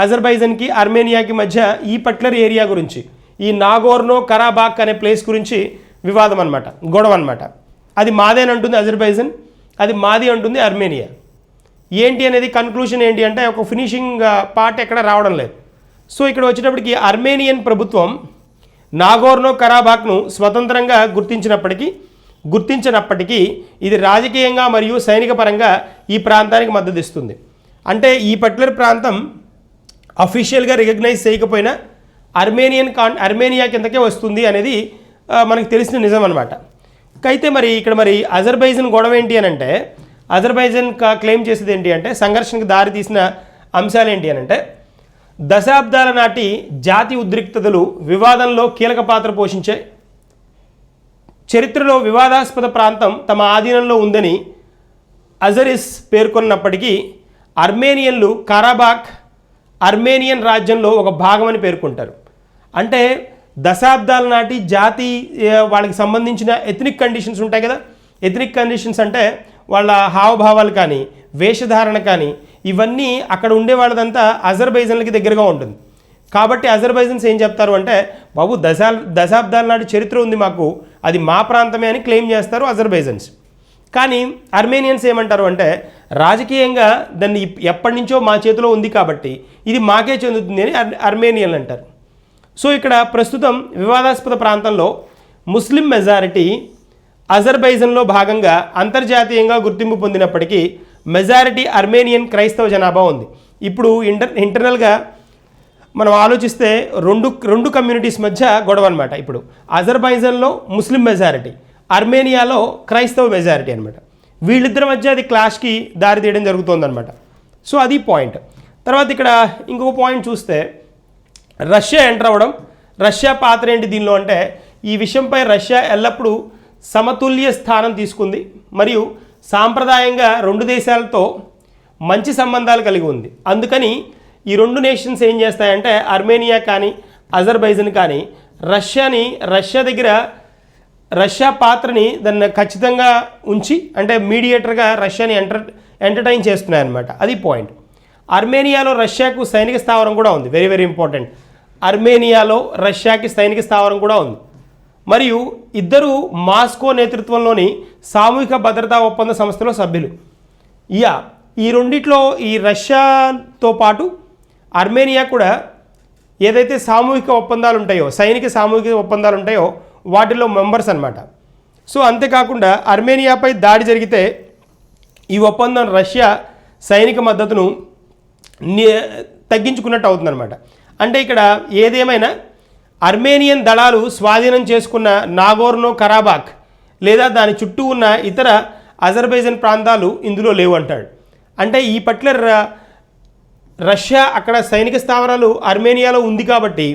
అజర్బైజాన్కి, ఆర్మేనియాకి మధ్య ఈ పర్టికులర్ ఏరియా గురించి, ఈ నాగోర్నో కరాబాక్ అనే ప్లేస్ గురించి వివాదం అనమాట, గొడవ అనమాట. అది మాదేనంటుంది అజర్బైజాన్, అది మాది అంటుంది ఆర్మేనియా. ఏంటి అనేది కన్క్లూషన్ ఏంటి అంటే, ఒక ఫినిషింగ్ పార్ట్ ఎక్కడ రావడం లేదు. సో ఇక్కడ వచ్చేటప్పటికి ఆర్మేనియన్ ప్రభుత్వం నాగోర్నో కరాబాక్ను స్వతంత్రంగా గుర్తించినప్పటికీ ఇది రాజకీయంగా మరియు సైనిక పరంగా ఈ ప్రాంతానికి మద్దతు ఇస్తుంది. అంటే ఈ పర్టికులర్ ప్రాంతం అఫీషియల్గా రికగ్నైజ్ చేయకపోయినా ఆర్మేనియా కిందకే వస్తుంది అనేది మనకు తెలిసిన నిజం అనమాట. అయితే మరి అజర్బైజాన్ గొడవ ఏంటి అని అంటే, అజర్బైజాన్ క్లెయిమ్ చేసేది ఏంటి అంటే, సంఘర్షణకు దారి తీసిన అంశాలు ఏంటి అని అంటే, దశాబ్దాల నాటి జాతి ఉద్రిక్తతలు వివాదంలో కీలక పాత్ర పోషించే, చరిత్రలో వివాదాస్పద ప్రాంతం తమ ఆధీనంలో ఉందని అజరిస్ పేర్కొన్నప్పటికీ ఆర్మేనియన్లు కరాబాక్ ఆర్మేనియన్ రాజ్యంలో ఒక భాగమని పేర్కొంటారు. అంటే దశాబ్దాల నాటి జాతి వాళ్ళకి సంబంధించిన ఎథనిక్ కండిషన్స్ ఉంటాయి కదా. ఎథనిక్ కండిషన్స్ అంటే వాళ్ళ హావభావాలు కానీ, వేషధారణ కానీ, ఇవన్నీ అక్కడ ఉండే వాళ్ళదంతా అజర్బైజాన్లకి దగ్గరగా ఉంటుంది. కాబట్టి అజర్బైజాన్స్ ఏం చెప్తారు అంటే, బాబు దశాబ్దాల నాటి చరిత్ర ఉంది మాకు, అది మా ప్రాంతమే అని క్లెయిమ్ చేస్తారు అజర్బైజాన్స్. కానీ ఆర్మేనియన్స్ ఏమంటారు అంటే, రాజకీయంగా దాన్ని ఎప్పటి నుంచో మా చేతిలో ఉంది కాబట్టి ఇది మాకే చెందుతుంది అని ఆర్మేనియన్లు అంటారు. సో ఇక్కడ ప్రస్తుతం వివాదాస్పద ప్రాంతంలో ముస్లిం మెజారిటీ అజర్బైజాన్లో భాగంగా అంతర్జాతీయంగా గుర్తింపు పొందినప్పటికీ మెజారిటీ ఆర్మేనియన్ క్రైస్తవ జనాభా ఉంది. ఇప్పుడు ఇంటర్నల్గా మనం ఆలోచిస్తే రెండు కమ్యూనిటీస్ మధ్య గొడవ అనమాట. ఇప్పుడు అజర్బైజాన్లో ముస్లిం మెజారిటీ, ఆర్మేనియాలో క్రైస్తవ మెజారిటీ అనమాట. వీళ్ళిద్దరి మధ్య అది క్లాష్కి దారి తీయడం జరుగుతుందన్నమాట. సో అది పాయింట్. తర్వాత ఇక్కడ ఇంకొక పాయింట్ చూస్తే రష్యా ఎంటర్ అవ్వడం, రష్యా పాత్ర ఏంటి దీనిలో అంటే ఈ విషయంపై రష్యా ఎల్లప్పుడూ సమతుల్య స్థానం తీసుకుంది మరియు సాంప్రదాయంగా రెండు దేశాలతో మంచి సంబంధాలు కలిగి ఉంది. అందుకని ఈ రెండు నేషన్స్ ఏం చేస్తాయంటే ఆర్మేనియా కానీ అజర్బైజాన్ కానీ రష్యా దగ్గర రష్యా పాత్రని దాన్ని ఖచ్చితంగా ఉంచి అంటే మీడియేటర్గా రష్యాని ఎంటర్టైన్ చేస్తున్నాయి అన్నమాట. అది పాయింట్. ఆర్మేనియాలో రష్యాకు సైనిక స్థావరం కూడా ఉంది. Very very important. ఆర్మేనియాలో రష్యాకి సైనిక స్థావరం కూడా ఉంది. మరియు ఇద్దరు మాస్కో నేతృత్వంలోని సామూహిక భద్రతా ఒప్పంద సంస్థలో సభ్యులు. ఈ రెండిట్లో ఈ రష్యాతో పాటు ఆర్మేనియా కూడా ఏదైతే సామూహిక ఒప్పందాలు ఉంటాయో సైనిక సామూహిక ఒప్పందాలు ఉంటాయో వాటిలో మెంబర్స్ అన్నమాట. సో అంతేకాకుండా ఆర్మేనియాపై దాడి జరిగితే ఈ ఒప్పందం రష్యా సైనిక మద్దతును తగ్గించుకున్నట్టు అవుతుందన్నమాట. అంటే ఇక్కడ ఏదేమైనా ఆర్మేనియన్ దళాలు స్వాధీనం చేసుకున్న నాగోర్నో కరాబాక్ లేదా దాని చుట్టూ ఉన్న ఇతర అజర్బైజాన్ ప్రాంతాలు ఇందులో లేవు అంటాడు. అంటే ఈ పర్టికులర్ రష్యా అక్కడ సైనిక స్థావరాలు ఆర్మేనియాలో ఉంది కాబట్టి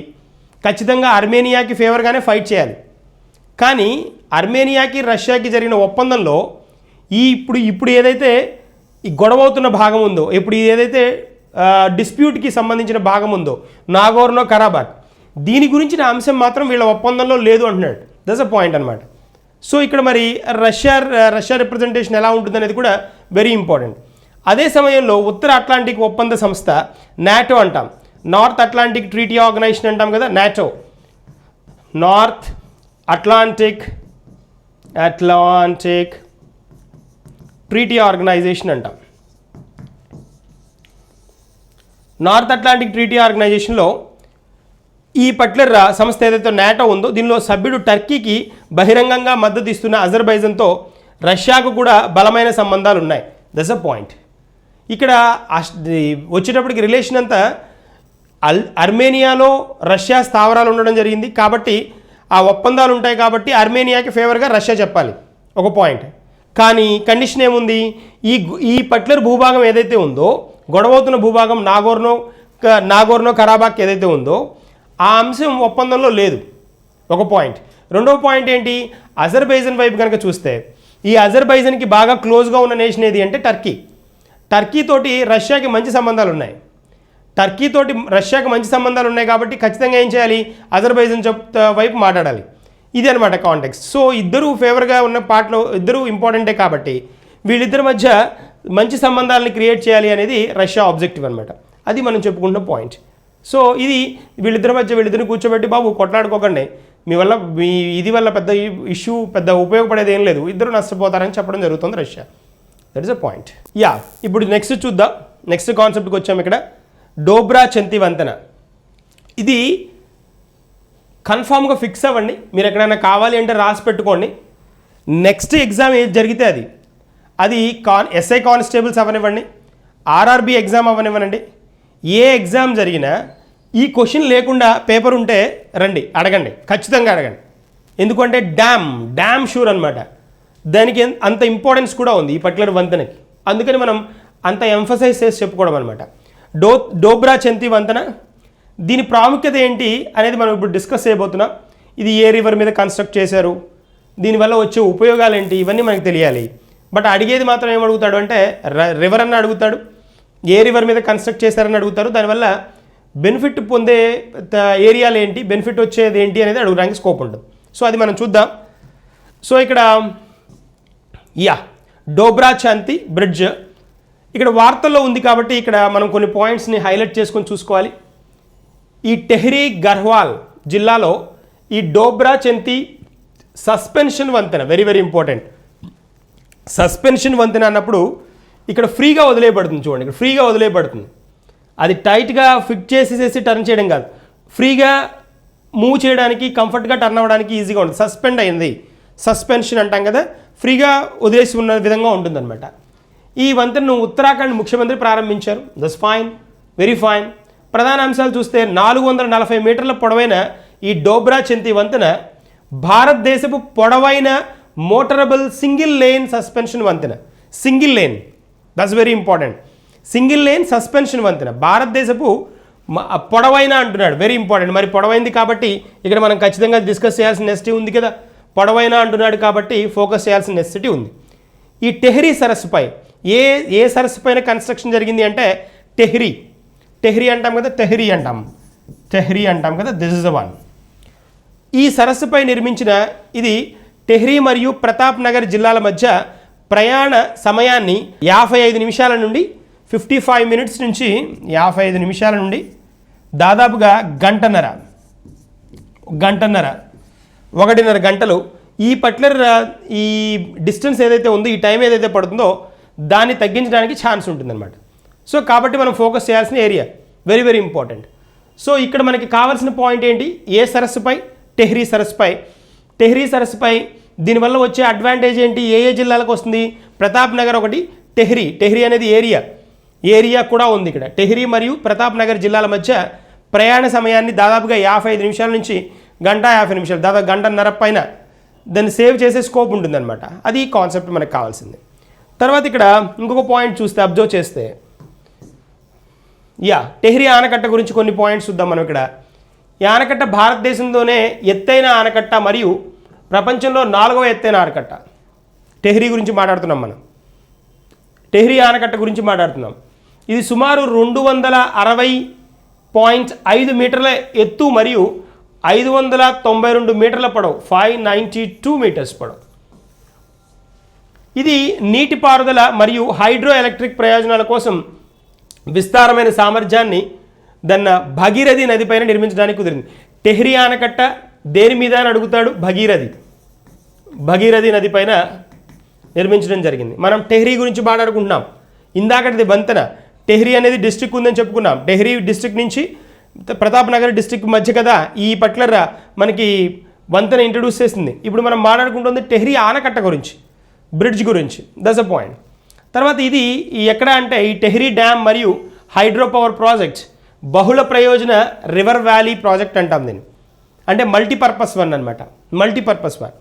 ఖచ్చితంగా ఆర్మేనియాకి ఫేవర్గానే ఫైట్ చేయాలి. కానీ ఆర్మేనియాకి రష్యాకి జరిగిన ఒప్పందంలో ఇప్పుడు ఏదైతే ఈ గొడవ అవుతున్న భాగం ఉందో ఇప్పుడు ఏదైతే డిస్ప్యూట్కి సంబంధించిన భాగం ఉందో నాగోర్నో కరాబాక్ దీని గురించిన అంశం మాత్రం వీళ్ళ ఒప్పందంలో లేదు అంటున్నాడు. దట్స్ అ పాయింట్ అనమాట. సో ఇక్కడ మరి రష్యా రిప్రజెంటేషన్ ఎలా ఉంటుంది అనేది కూడా వెరీ ఇంపార్టెంట్. అదే సమయంలో ఉత్తర అట్లాంటిక్ ఒప్పంద సంస్థ నాటో అంటాం, నార్త్ అట్లాంటిక్ ట్రీటీ ఆర్గనైజేషన్ అంటాం కదా, NATO North Atlantic Treaty Organisation అంటాం. నార్త్ అట్లాంటిక్ ట్రీటీ ఆర్గనైజేషన్లో ఈ పర్టికులర్ సంస్థ ఏదైతే నాటో ఉందో దీనిలో సభ్యుడు టర్కీకి బహిరంగంగా మద్దతు ఇస్తున్న అజర్బైజాన్తో రష్యాకు కూడా బలమైన సంబంధాలు ఉన్నాయి. That's a point. ఇక్కడ వచ్చేటప్పటికి రిలేషన్ అంతా ఆర్మేనియాలో రష్యా స్థావరాలు ఉండడం జరిగింది కాబట్టి ఆ ఒప్పందాలు ఉంటాయి కాబట్టి ఆర్మేనియాకి ఫేవర్గా రష్యా చెప్పాలి, ఒక పాయింట్. కానీ కండిషన్ ఏముంది, ఈ పర్టికులర్ భూభాగం ఏదైతే ఉందో గొడవవుతున్న భూభాగం నాగోర్నో కరాబాక్ ఏదైతే ఉందో ఆ అంశం ఒప్పందంలో లేదు, ఒక పాయింట్. రెండవ పాయింట్ ఏంటి, అజర్బైజాన్ వైపు కనుక చూస్తే ఈ అజర్బైజాన్కి బాగా క్లోజ్గా ఉన్న నేషన్ ఏది అంటే టర్కీతోటి రష్యాకి మంచి సంబంధాలు ఉన్నాయి. రష్యాకి మంచి సంబంధాలు ఉన్నాయి కాబట్టి ఖచ్చితంగా ఏం చేయాలి, అజర్బైజాన్ వైపు మాట్లాడాలి. ఇది అనమాట కాంటెక్స్ట్. సో ఇద్దరు ఫేవర్గా ఉన్న పార్ట్లో ఇద్దరు ఇంపార్టెంటే కాబట్టి వీళ్ళిద్దరి మధ్య మంచి సంబంధాలను క్రియేట్ చేయాలి అనేది రష్యా ఆబ్జెక్టివ్ అనమాట. అది మనం చెప్పుకుంటున్న పాయింట్. సో ఇది వీళ్ళిద్దరిని కూర్చోబెట్టి బాబు కొట్లాడుకోకండి, ఇది వల్ల పెద్ద ఇష్యూ పెద్ద ఉపయోగపడేది ఏం లేదు, ఇద్దరు నష్టపోతారని చెప్పడం జరుగుతుంది Russia. That is a point. ఇప్పుడు నెక్స్ట్ చూద్దాం. నెక్స్ట్ కాన్సెప్ట్కి వచ్చాము. ఇక్కడ డోబ్రా చంతి వంతెన. ఇది కన్ఫామ్గా ఫిక్స్ అవ్వండి, మీరు ఎక్కడైనా కావాలి అంటే రాసి పెట్టుకోండి. నెక్స్ట్ ఎగ్జామ్ ఏది జరిగితే అది ఎస్ఐ కానిస్టేబుల్స్ అవనివ్వండి, ఆర్ఆర్బి ఎగ్జామ్ అవనివ్వనండి, ఏ ఎగ్జామ్ జరిగినా ఈ క్వశ్చన్ లేకుండా పేపర్ ఉంటే రండి, అడగండి, ఖచ్చితంగా అడగండి. ఎందుకంటే డ్యామ్ షూర్ అనమాట. దానికి అంత ఇంపార్టెన్స్ కూడా ఉంది ఈ పర్టికులర్ వంతెనకి. అందుకని మనం అంత ఎంఫసైజ్ చేసి చెప్పుకోవడం అనమాట. డోబ్రా చంతి వంతెన, దీని ప్రాముఖ్యత ఏంటి అనేది మనం ఇప్పుడు డిస్కస్ చేయబోతున్నాం. ఇది ఏ రివర్ మీద కన్స్ట్రక్ట్ చేశారు, దీనివల్ల వచ్చే ఉపయోగాలు ఏంటి, ఇవన్నీ మనకు తెలియాలి. బట్ అడిగేది మాత్రం ఏమడుగుతాడు అంటే రివర్ అన్న అడుగుతాడు, ఏ రివర్ మీద కన్స్ట్రక్ట్ చేశారని అడుగుతారు, దానివల్ల బెనిఫిట్ పొందే ఏరియాలు ఏంటి, బెనిఫిట్ వచ్చేది ఏంటి అనేది అడగడానికి స్కోప్ ఉంటుంది. సో అది మనం చూద్దాం. సో ఇక్కడ డోబ్రా చంతి బ్రిడ్జ్ ఇక్కడ వార్తల్లో ఉంది కాబట్టి ఇక్కడ మనం కొన్ని పాయింట్స్ని హైలైట్ చేసుకొని చూసుకోవాలి. ఈ టెహ్రీ గర్హ్వాల్ జిల్లాలో ఈ డోబ్రా చంతి సస్పెన్షన్ వంతెన వెరీ వెరీ ఇంపార్టెంట్. సస్పెన్షన్ వంతెన అన్నప్పుడు ఇక్కడ ఫ్రీగా వదిలేయబడుతుంది. చూడండి, ఇక్కడ ఫ్రీగా వదిలేయబడుతుంది. అది టైట్గా ఫిట్ చేసేసి టర్న్ చేయడం కాదు, ఫ్రీగా మూవ్ చేయడానికి కంఫర్ట్గా టర్న్ అవ్వడానికి ఈజీగా ఉంటుంది. సస్పెండ్ అయింది, సస్పెన్షన్ అంటాం కదా, ఫ్రీగా వదిలేసి ఉన్న విధంగా ఉంటుందన్నమాట. ఈ వంతెనను ఉత్తరాఖండ్ ముఖ్యమంత్రి ప్రారంభించారు. That's fine, very fine. ప్రధాన అంశాలు చూస్తే 440 మీటర్ల పొడవైన ఈ డోబ్రా చంతి వంతెన భారతదేశపు పొడవైన మోటరబుల్ సింగిల్ లేన్ సస్పెన్షన్ వంతెన. Single lane, that's very important. Single lane suspension వంతెన, భారతదేశపు పొడవైన అంటున్నాడు, వెరీ ఇంపార్టెంట్. మరి పొడవైంది కాబట్టి ఇక్కడ మనం ఖచ్చితంగా డిస్కస్ చేయాల్సిన నెసిటీ ఉంది కదా, పొడవైన అంటున్నాడు కాబట్టి ఫోకస్ చేయాల్సిన నెసిటీ ఉంది. ఈ టెహ్రీ సరస్సుపై ఏ సరస్సు పైన కన్స్ట్రక్షన్ జరిగింది అంటే టెహ్రీ అంటాం కదా, టెహ్రీ అంటాం కదా, దిస్ ఇస్ ద వన్. ఈ సరస్సుపై నిర్మించిన ఇది టెహ్రీ మరియు ప్రతాప్ నగర్ జిల్లాల మధ్య ప్రయాణ సమయాన్ని 55 నిమిషాల నుండి 55 మినిట్స్ నుంచి 55 నిమిషాల నుండి దాదాపుగా గంటన్నర 1.5 గంటలు ఈ పర్టికులర్ ఈ డిస్టెన్స్ ఏదైతే ఉందో, ఈ టైం ఏదైతే పడుతుందో దాన్ని తగ్గించడానికి ఛాన్స్ ఉంటుందన్నమాట. సో కాబట్టి మనం ఫోకస్ చేయాల్సిన area very very important. So ఇక్కడ మనకి కావాల్సిన పాయింట్ ఏంటి, ఏ సరస్సుపై, టెహ్రీ సరస్సుపై దీనివల్ల వచ్చే అడ్వాంటేజ్ ఏంటి, ఏ జిల్లాలకు వస్తుంది, ప్రతాప్ నగర్ ఒకటి, టెహ్రీ అనేది ఏరియా కూడా ఉంది ఇక్కడ. టెహ్రీ మరియు ప్రతాప్ నగర్ జిల్లాల మధ్య ప్రయాణ సమయాన్ని దాదాపుగా 55 నిమిషాల నుంచి 1:50 నిమిషాలు, దాదాపు 1.5 పైన దాన్ని సేవ్ చేసే స్కోప్ ఉంటుందన్నమాట. అది కాన్సెప్ట్ మనకు కావాల్సింది. తర్వాత ఇక్కడ ఇంకొక పాయింట్ చూస్తే, అబ్జర్వ్ చేస్తే, టెహ్రీ ఆనకట్ట గురించి కొన్ని పాయింట్స్ చూద్దాం మనం ఇక్కడ. ఈ ఆనకట్ట భారతదేశంలోనే ఎత్తైన ఆనకట్ట మరియు ప్రపంచంలో 4వ ఎత్తైన ఆనకట్ట. టెహ్రీ గురించి మాట్లాడుతున్నాం మనం, టెహ్రీ ఆనకట్ట గురించి మాట్లాడుతున్నాం. ఇది సుమారు 260.5 మీటర్ల ఎత్తు మరియు 592 మీటర్ల పొడవు, 592 మీటర్స్ పొడవు. ఇది నీటిపారుదల మరియు హైడ్రో ఎలక్ట్రిక్ ప్రయోజనాల కోసం విస్తారమైన సామర్థ్యాన్ని దాన్ని భగీరథి నదిపైన నిర్మించడానికి కుదిరింది. టెహ్రీ ఆనకట్ట దేని మీద అని అడుగుతాడు, భగీరథి నదిపైన నిర్మించడం జరిగింది. మనం టెహ్రీ గురించి మాట్లాడుకుంటున్నాం. ఇందాకటిది వంతెన, టెహ్రీ అనేది డిస్ట్రిక్ట్ ఉందని చెప్పుకున్నాం. టెహ్రీ డిస్ట్రిక్ట్ నుంచి ప్రతాప్ నగర్ డిస్ట్రిక్ట్ మధ్య కదా ఈ పర్టికులర్ మనకి వంతెన ఇంట్రడ్యూస్ చేసింది. ఇప్పుడు మనం మాట్లాడుకుంటుంది టెహ్రీ ఆనకట్ట గురించి, బ్రిడ్జ్ గురించి. That's a point. తర్వాత ఇది ఎక్కడ అంటే ఈ టెహ్రీ డ్యామ్ మరియు హైడ్రో పవర్ ప్రాజెక్ట్ బహుళ ప్రయోజన రివర్ వ్యాలీ ప్రాజెక్ట్ అంటాం దీన్ని. అంటే మల్టీపర్పస్ వన్ అనమాట, మల్టీపర్పస్ వన్.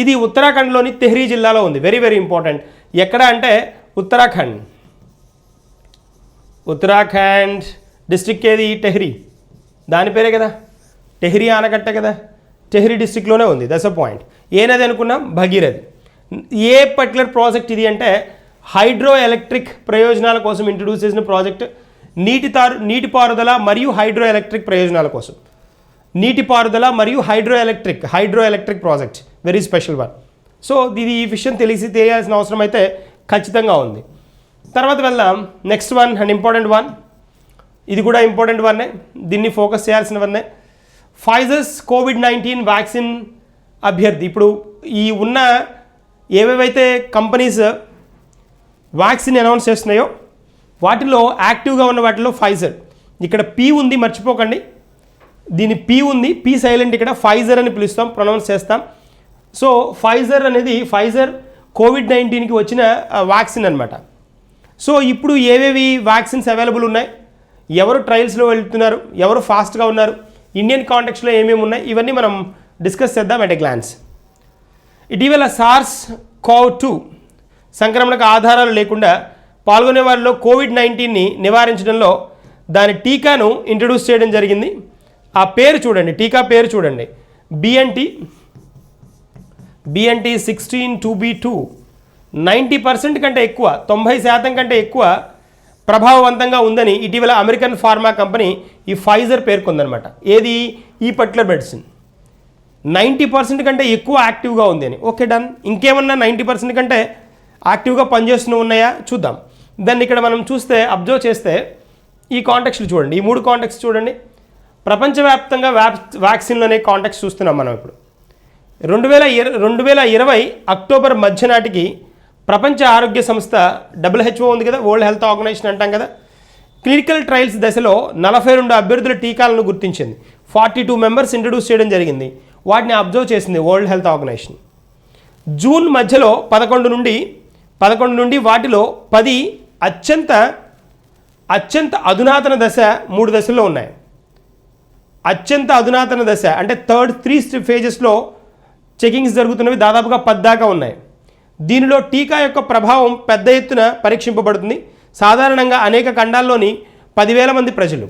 ఇది ఉత్తరాఖండ్లోని టెహ్రీ జిల్లాలో ఉంది. Very very important. ఎక్కడ అంటే ఉత్తరాఖండ్ డిస్ట్రిక్ట్ ఏది, టెహ్రీ, దాని పేరే కదా, టెహ్రీ ఆనకట్ట కదా, టెహ్రీ డిస్ట్రిక్ట్లోనే ఉంది. That's a point. ఏ నది అనుకున్నాం, భగీరథి. ఏ పర్టికులర్ ప్రాజెక్ట్ ఇది అంటే హైడ్రో ఎలక్ట్రిక్ ప్రయోజనాల కోసం ఇంట్రడ్యూస్ చేసిన ప్రాజెక్ట్. నీటిపారుదల మరియు హైడ్రో ఎలక్ట్రిక్ ప్రయోజనాల కోసం, నీటిపారుదల మరియు hydro electric project, very special one. So ఇది ఈ విషయం తెలియాల్సిన అవసరం అయితే ఖచ్చితంగా ఉంది. తర్వాత వెళ్దాం next one and important one. ఇది కూడా ఇంపార్టెంట్ వన్నే, దీన్ని ఫోకస్ చేయాల్సిన వన్నే. ఫైజర్స్ కోవిడ్-19 వ్యాక్సిన్ అభ్యర్థి. ఇప్పుడు ఈ ఉన్న ఏవేవైతే కంపెనీస్ వ్యాక్సిన్ అనౌన్స్ చేస్తున్నాయో వాటిలో యాక్టివ్గా ఉన్న వాటిలో ఫైజర్. ఇక్కడ పీ ఉంది, మర్చిపోకండి, దీని పీ ఉంది, పీ సైలెంట్, ఇక్కడ ఫైజర్ అని పిలుస్తాం, ప్రొనౌన్స్ చేస్తాం. సో ఫైజర్ అనేది కోవిడ్-19కి వచ్చిన వ్యాక్సిన్ అనమాట. సో ఇప్పుడు ఏవేవి వ్యాక్సిన్స్ అవైలబుల్ ఉన్నాయి, ఎవరు ట్రయల్స్లో వెళ్తున్నారు, ఎవరు ఫాస్ట్గా ఉన్నారు, ఇండియన్ కాంటెక్స్లో ఏమేమి ఉన్నాయి, ఇవన్నీ మనం డిస్కస్ చేద్దాం ఎట్ ఎ గ్లాన్స్. ఇటీవల SARS-CoV-2 సంక్రమణకు ఆధారాలు లేకుండా పాల్గొనే వారిలో కోవిడ్-19ని నివారించడంలో దాని టీకాను ఇంట్రడ్యూస్ చేయడం జరిగింది. ఆ పేరు చూడండి, టీకా పేరు చూడండి, BNT 16-2B2. 90% కంటే ఎక్కువ, 90% కంటే ఎక్కువ ప్రభావవంతంగా ఉందని ఇటీవల అమెరికన్ ఫార్మా కంపెనీ ఈ ఫైజర్ పేర్కొందనమాట. ఏది, ఈ పర్టికులర్ మెడిసిన్ 90% కంటే ఎక్కువ యాక్టివ్గా ఉంది అని. Okay, done. ఇంకేమన్నా 90% కంటే యాక్టివ్గా పనిచేస్తూ ఉన్నాయా చూద్దాం. దాన్ని ఇక్కడ మనం చూస్తే, అబ్జర్వ్ చేస్తే ఈ కాంటెక్స్ట్లు చూడండి, ఈ 3 కాంటెక్స్ట్ చూడండి. ప్రపంచవ్యాప్తంగా వ్యాక్సిన్లు అనే కాంటెక్స్ట్ చూస్తున్నాం మనం ఇప్పుడు. 2020 అక్టోబర్ మధ్య నాటికి ప్రపంచ ఆరోగ్య సంస్థ WHO ఉంది కదా, వరల్డ్ హెల్త్ ఆర్గనైజేషన్ అంటాం కదా, క్లినికల్ ట్రయల్స్ దశలో 42 అభ్యర్థుల టీకాలను గుర్తించింది. 42 మెంబర్స్ ఇంట్రడ్యూస్ చేయడం జరిగింది. వాటిని అబ్జర్వ్ చేసింది వరల్డ్ హెల్త్ ఆర్గనైజేషన్. జూన్ మధ్యలో 11 నుండి వాటిలో 10 అత్యంత అధునాతన దశ 3 దశల్లో ఉన్నాయి. అత్యంత అధునాతన దశ అంటే 3 ఫేజెస్లో చెకింగ్స్ జరుగుతున్నవి దాదాపుగా 10 దాకా ఉన్నాయి. దీనిలో టీకా యొక్క ప్రభావం పెద్ద ఎత్తున పరీక్షింపబడుతుంది. సాధారణంగా అనేక ఖండాల్లోని 10,000 మంది ప్రజలు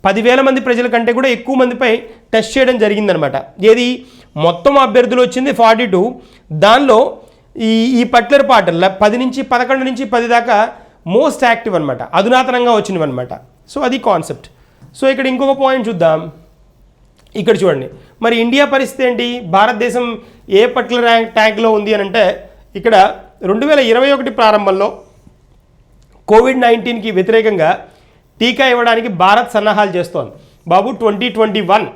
10,000 మంది ప్రజల కంటే కూడా ఎక్కువ మందిపై టెస్ట్ చేయడం జరిగిందనమాట. ఏది మొత్తం అభ్యర్థులు వచ్చింది 42, దానిలో ఈ పర్టికులర్ పార్ట్ 10 నుంచి 11 నుంచి 10 దాకా మోస్ట్ యాక్టివ్ అనమాట, అధునాతనంగా వచ్చినవి అనమాట. సో అది కాన్సెప్ట్. సో ఇక్కడ ఇంకొక పాయింట్ చూద్దాం. ఇక్కడ చూడండి, మరి ఇండియా పరిస్థితి ఏంటి, భారతదేశం ఏ పర్టికులర్ ట్యాంక్లో ఉంది అని అంటే, ఇక్కడ 2021 ప్రారంభంలో కోవిడ్-19కి వ్యతిరేకంగా టీకా ఇవ్వడానికి భారత్ సన్నాహాలు చేస్తోంది. బాబు 2021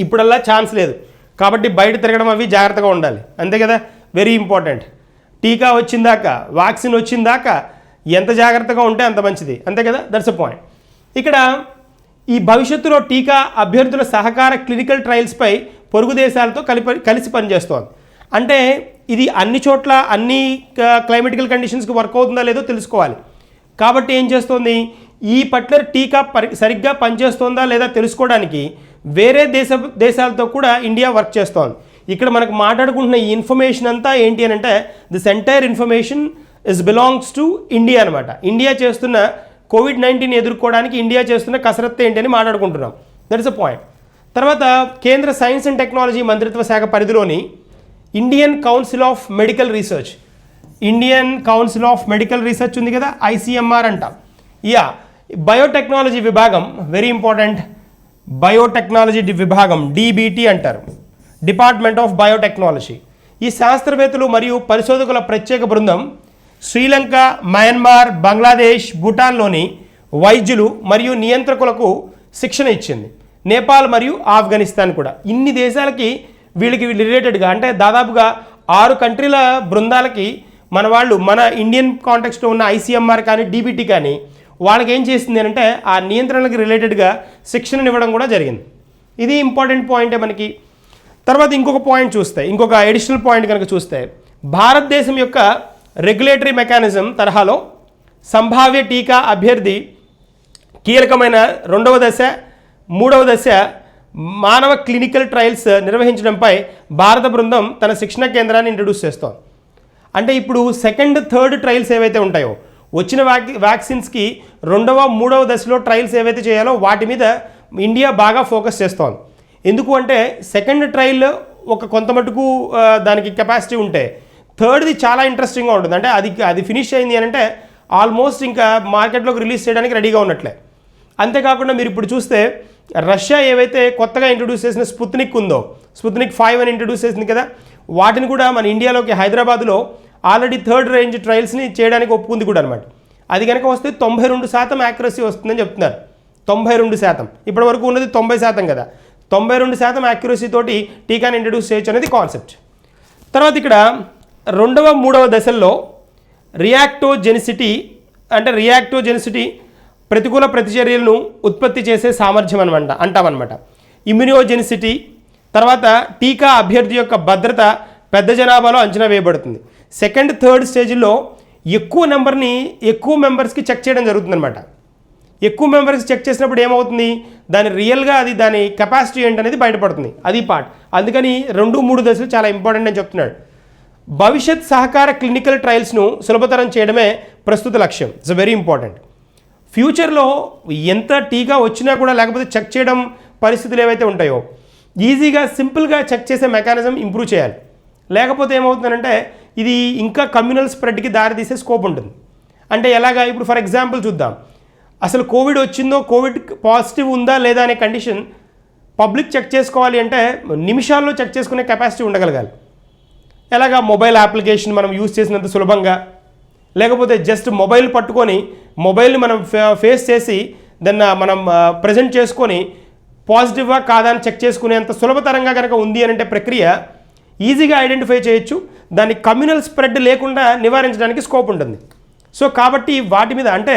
ఇప్పుడల్లా ఛాన్స్ లేదు, కాబట్టి బయట తిరగడం అవి జాగ్రత్తగా ఉండాలి, అంతే కదా, వెరీ ఇంపార్టెంట్. టీకా వచ్చిందాక, వ్యాక్సిన్ వచ్చిందాక ఎంత జాగ్రత్తగా ఉంటే అంత మంచిది, అంతే కదా, దట్స్ అ పాయింట్. ఇక్కడ ఈ భవిష్యత్తులో టీకా అభ్యర్థుల సహకార క్లినికల్ ట్రయల్స్పై పొరుగు దేశాలతో కలిసి పనిచేస్తోంది. అంటే ఇది అన్ని చోట్ల అన్ని క్లైమేటికల్ కండిషన్స్కి వర్క్ అవుతుందా లేదో తెలుసుకోవాలి. కాబట్టి ఏం చేస్తోంది, ఈ పర్టికులర్ టీకా సరిగ్గా పనిచేస్తుందా లేదా తెలుసుకోవడానికి వేరే దేశాలతో కూడా ఇండియా వర్క్ చేస్తోంది. ఇక్కడ మనకు మాట్లాడుకుంటున్న ఈ ఇన్ఫర్మేషన్ అంతా ఏంటి అని అంటే, this entire information belongs to India అనమాట. ఇండియా చేస్తున్న కోవిడ్-19 ఎదుర్కోవడానికి ఇండియా చేస్తున్న కసరత్తు ఏంటి అని మాట్లాడుకుంటున్నాం. That is a point. తర్వాత కేంద్ర సైన్స్ అండ్ టెక్నాలజీ మంత్రిత్వ శాఖ పరిధిలోని Indian council of medical research ఉంది కదా, ICMR అంటాం. బయోటెక్నాలజీ విభాగం, వెరీ ఇంపార్టెంట్, బయోటెక్నాలజీ విభాగం DBT అంటారు, డిపార్ట్మెంట్ ఆఫ్ బయోటెక్నాలజీ. ఈ శాస్త్రవేత్తలు మరియు పరిశోధకుల ప్రత్యేక బృందం శ్రీలంక, మయన్మార్, బంగ్లాదేశ్, భూటాన్లోని వైద్యులు మరియు నియంత్రకులకు శిక్షణ ఇచ్చింది. నేపాల్ మరియు ఆఫ్ఘనిస్తాన్ కూడా. ఇన్ని దేశాలకి వీళ్ళకి రిలేటెడ్గా అంటే దాదాపుగా 6 కంట్రీల బృందాలకి మన ఇండియన్ కాంటెక్స్ట్లో ఉన్న ICMR కానీ DBT కానీ వాళ్ళకి ఏం చేసింది అంటే ఆ నియంత్రణలకు రిలేటెడ్గా శిక్షణను ఇవ్వడం కూడా జరిగింది. ఇది ఇంపార్టెంట్ పాయింటే మనకి. తర్వాత ఇంకొక పాయింట్ చూస్తే, ఇంకొక అడిషనల్ పాయింట్ కనుక చూస్తే, భారతదేశం యొక్క రెగ్యులేటరీ మెకానిజం తరహాలో సంభావ్య టీకా అభ్యర్థి కీలకమైన 2వ దశ 3వ దశ మానవ క్లినికల్ ట్రయల్స్ నిర్వహించడంపై భారత బృందం తన శిక్షణ కేంద్రాన్ని ఇంట్రడ్యూస్ చేస్తోంది. అంటే ఇప్పుడు 2nd, 3rd ట్రయల్స్ ఏవైతే ఉంటాయో, వచ్చిన వ్యాక్సిన్స్కి 2వ 3వ దశలో ట్రయల్స్ ఏవైతే చేయాలో వాటి మీద ఇండియా బాగా ఫోకస్ చేస్తోంది. ఎందుకు అంటే 2nd ట్రయల్ కొంత మటుకు దానికి కెపాసిటీ ఉంటే 3rdది చాలా ఇంట్రెస్టింగ్గా ఉంటుంది. అంటే అది ఫినిష్ అయింది అని అంటే ఆల్మోస్ట్ ఇంకా మార్కెట్లోకి రిలీజ్ చేయడానికి రెడీగా ఉన్నట్లే. అంతేకాకుండా మీరు ఇప్పుడు చూస్తే రష్యా ఏవైతే కొత్తగా ఇంట్రడ్యూస్ చేసిన స్పుత్నిక్ ఉందో, స్పుత్నిక్ 5 అని ఇంట్రడ్యూస్ చేసింది కదా, వాటిని కూడా మన ఇండియాలోకి హైదరాబాద్లో ఆల్రెడీ 3rd రేంజ్ ట్రయల్స్ని చేయడానికి ఒప్పుకుంది కూడా అనమాట. అది కనుక వస్తే 92% యాక్యురసీ వస్తుందని చెప్తున్నారు. 92%, ఇప్పటి వరకు ఉన్నది 90% కదా, 92% యాక్యురసీ తోటి టీకాని ఇంట్రడ్యూస్ చేయొచ్చు అనేది కాన్సెప్ట్. తర్వాత ఇక్కడ 2వ 3వ దశల్లో రియాక్టోజెనిసిటీ ప్రతికూల ప్రతిచర్యలను ఉత్పత్తి చేసే సామర్థ్యం అంటామన్నమాట. ఇమ్యునోజెనిసిటీ, తర్వాత టీకా అభ్యర్థి యొక్క భద్రత పెద్ద జనాభాలో అంచనా వేయబడుతుంది. 2nd, 3rd స్టేజ్లో ఎక్కువ మెంబర్స్కి చెక్ చేయడం జరుగుతుందన్నమాట. ఎక్కువ మెంబర్స్కి చెక్ చేసినప్పుడు ఏమవుతుంది, రియల్గా దాని కెపాసిటీ ఏంటనేది బయటపడుతుంది. అది పార్ట్. అందుకని 2, 3 దశలు చాలా ఇంపార్టెంట్ అని చెప్తున్నాడు. భవిష్యత్ సహకార క్లినికల్ ట్రయల్స్ను సులభతరం చేయడమే ప్రస్తుత లక్ష్యం. It's very important. ఫ్యూచర్లో ఎంత టీకా వచ్చినా కూడా లేకపోతే చెక్ చేయడం పరిస్థితులు ఏవైతే ఉంటాయో ఈజీగా సింపుల్గా చెక్ చేసే మెకానిజం ఇంప్రూవ్ చేయాలి. లేకపోతే ఏమవుతుందంటే ఇది ఇంకా కమ్యూనల్ స్ప్రెడ్కి దారితీసే స్కోప్ ఉంటుంది. అంటే ఎలాగా, ఇప్పుడు ఫర్ ఎగ్జాంపుల్ చూద్దాం, అసలు కోవిడ్ వచ్చిందో, కోవిడ్ పాజిటివ్ ఉందా లేదా అనే కండిషన్ పబ్లిక్ చెక్ చేసుకోవాలి అంటే నిమిషాల్లో చెక్ చేసుకునే కెపాసిటీ ఉండగలగాలి. ఎలాగా, మొబైల్ అప్లికేషన్ మనం యూజ్ చేసినంత సులభంగా, లేకపోతే జస్ట్ మొబైల్ పట్టుకొని మొబైల్ని మనం ఫేస్ చేసి దాన్ని మనం ప్రజెంట్ చేసుకొని పాజిటివ్గా కాదా అని చెక్ చేసుకునేంత సులభతరంగా కనుక ఉంది అని అంటే ప్రక్రియ ఈజీగా ఐడెంటిఫై చేయొచ్చు. దాన్ని కమ్యూనల్ స్ప్రెడ్ లేకుండా నివారించడానికి స్కోప్ ఉంటుంది. సో కాబట్టి వాటి మీద అంటే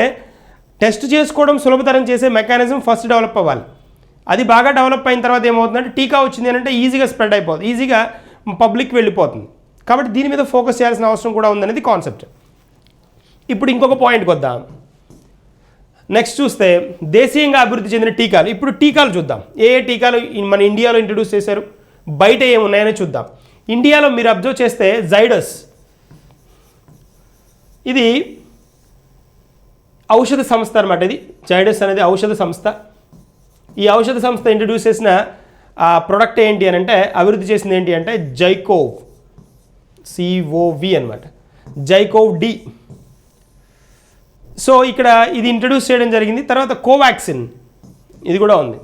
టెస్ట్ చేసుకోవడం సులభతరం చేసే మెకానిజం ఫస్ట్ డెవలప్ అవ్వాలి. అది బాగా డెవలప్ అయిన తర్వాత ఏమవుతుందంటే టీకా వచ్చింది అని అంటే ఈజీగా స్ప్రెడ్ అయిపోతుంది, ఈజీగా పబ్లిక్ వెళ్ళిపోతుంది. కాబట్టి దీని మీద ఫోకస్ చేయాల్సిన అవసరం కూడా ఉందనేది కాన్సెప్ట్. ఇప్పుడు ఇంకొక పాయింట్కి వద్దాం. నెక్స్ట్ చూస్తే దేశీయంగా అభివృద్ధి చెందిన టీకాలు. ఇప్పుడు టీకాలు చూద్దాం, ఏ టీకాలు మన ఇండియాలో ఇంట్రడ్యూస్ చేశారు, బయట ఏమున్నాయని చూద్దాం. ఇండియాలో మీరు అబ్జర్వ్ చేస్తే జైడస్, ఇది ఔషధ సంస్థ అనమాట. ఇది జైడస్ అనేది ఔషధ సంస్థ. ఈ ఔషధ సంస్థ ఇంట్రడ్యూస్ చేసిన ప్రొడక్ట్ ఏంటి అని అంటే, అభివృద్ధి చేసింది ఏంటి అంటే జైకోవ్, COV అనమాట, జైకోవ్ డి. సో ఇక్కడ ఇది ఇంట్రడ్యూస్ చేయడం జరిగింది. తర్వాత కోవాక్సిన్, ఇది కూడా ఉంది,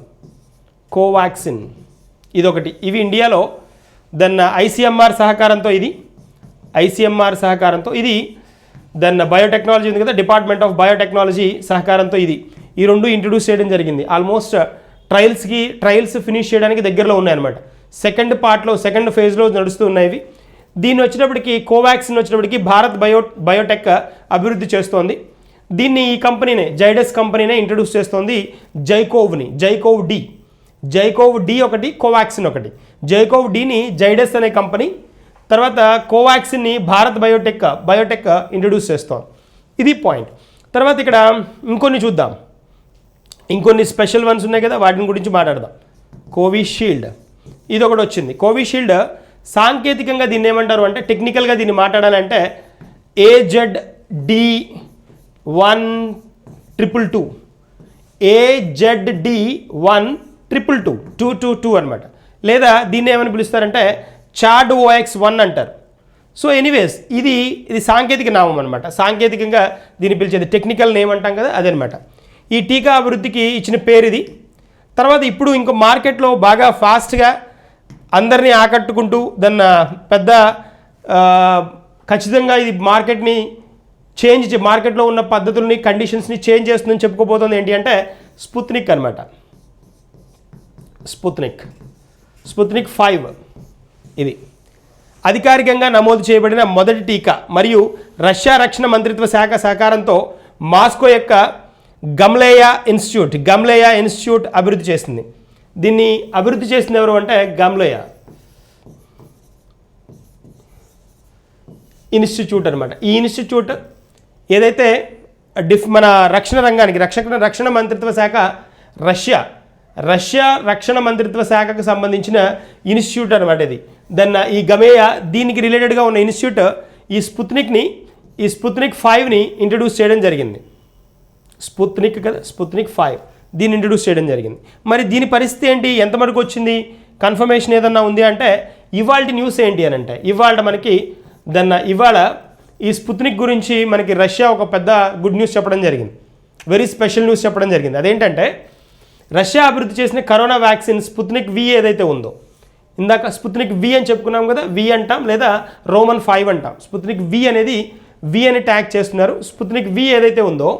కోవాక్సిన్ ఇదొకటి. ఇవి ఇండియాలో దెన్ ICMR సహకారంతో, ఇది దెన్ బయోటెక్నాలజీ ఉంది కదా, డిపార్ట్మెంట్ ఆఫ్ బయోటెక్నాలజీ సహకారంతో ఈ రెండు ఇంట్రడ్యూస్ చేయడం జరిగింది. ఆల్మోస్ట్ ట్రయల్స్ ఫినిష్ చేయడానికి దగ్గరలో ఉన్నాయన్నమాట. సెకండ్ ఫేజ్లో నడుస్తూ ఉన్నాయి ఇవి. దీన్ని వచ్చినప్పటికీ కోవాక్సిన్ వచ్చినప్పటికీ భారత్ బయోటెక్ అభివృద్ధి చేస్తోంది. దీన్ని ఈ కంపెనీనే, జైడస్ కంపెనీనే ఇంట్రడ్యూస్ చేస్తోంది జైకోవ్ని, జైకోవ్ డి ఒకటి, కోవాక్సిన్ ఒకటి. జైకోవ్ డిని జైడస్ అనే కంపెనీ, తర్వాత కోవాక్సిన్ని భారత్ బయోటెక్ ఇంట్రడ్యూస్ చేస్తోంది. ఇది పాయింట్. తర్వాత ఇక్కడ ఇంకొన్ని చూద్దాం, ఇంకొన్ని స్పెషల్ వన్స్ ఉన్నాయి కదా, వాటిని గురించి మాట్లాడదాం. కోవిషీల్డ్ ఇది ఒకటి వచ్చింది. కోవిషీల్డ్ సాంకేతికంగా దీన్ని ఏమంటారు అంటే, టెక్నికల్గా దీన్ని మాట్లాడాలంటే AZD1222, AZD1222 అనమాట. లేదా దీన్ని ఏమని పిలుస్తారంటే ChAdOx1 అంటారు. సో ఎనీవేస్ ఇది సాంకేతిక నామం అనమాట. సాంకేతికంగా దీన్ని పిలిచేది టెక్నికల్ నేమ్ అంటాం కదా, అదనమాట. ఈ టీకా అభివృద్ధికి ఇచ్చిన పేరు ఇది. తర్వాత ఇప్పుడు ఇంకో మార్కెట్లో బాగా ఫాస్ట్గా అందరినీ ఆకట్టుకుంటూ పెద్ద ఖచ్చితంగా ఇది మార్కెట్ని మార్కెట్లో ఉన్న పద్ధతుల్ని, కండిషన్స్ని చేంజ్ చేస్తుందని చెప్పుకోబోతుంది ఏంటి అంటే స్పుత్నిక్ అనమాట. స్పుత్నిక్ 5 ఇది అధికారికంగా నమోదు చేయబడిన మొదటి టీకా మరియు రష్యా రక్షణ మంత్రిత్వ శాఖ సహకారంతో మాస్కో యొక్క గమ్లేయా ఇన్స్టిట్యూట్ అభివృద్ధి చేసింది. దీన్ని అభివృద్ధి చేసింది ఎవరు అంటే గమ్లేయా ఇన్స్టిట్యూట్ అనమాట. ఈ ఇన్స్టిట్యూట్ ఏదైతే మన రక్షణ రంగానికి రక్షణ మంత్రిత్వ శాఖ రష్యా రక్షణ మంత్రిత్వ శాఖకు సంబంధించిన ఇన్స్టిట్యూట్ అనమాట ఇది. ఈ గమేయా దీనికి రిలేటెడ్గా ఉన్న ఇన్స్టిట్యూట్ ఈ స్పుత్నిక్ 5ని ఇంట్రడ్యూస్ చేయడం జరిగింది. స్పుత్నిక్ 5 దీన్ని ఇంట్రడ్యూస్ చేయడం జరిగింది. మరి దీని పరిస్థితి ఏంటి, ఎంతవరకు వచ్చింది, కన్ఫర్మేషన్ ఏదన్నా ఉంది అంటే ఇవాళ న్యూస్ ఏంటి అని అంటే, ఇవాళ ఈ స్పుత్నిక్ గురించి మనకి రష్యా ఒక పెద్ద గుడ్ న్యూస్ చెప్పడం జరిగింది, వెరీ స్పెషల్ న్యూస్ చెప్పడం జరిగింది. అదేంటంటే రష్యా అభివృద్ధి చేసిన కరోనా వ్యాక్సిన్ స్పుత్నిక్ V ఏదైతే ఉందో, ఇందాక స్పుత్నిక్ V అని చెప్పుకున్నాం కదా, V అంటాం లేదా రోమన్ 5 అంటాం. స్పుత్నిక్ V అనేది V అని ట్యాగ్ చేస్తున్నారు. స్పుత్నిక్ V ఏదైతే ఉందో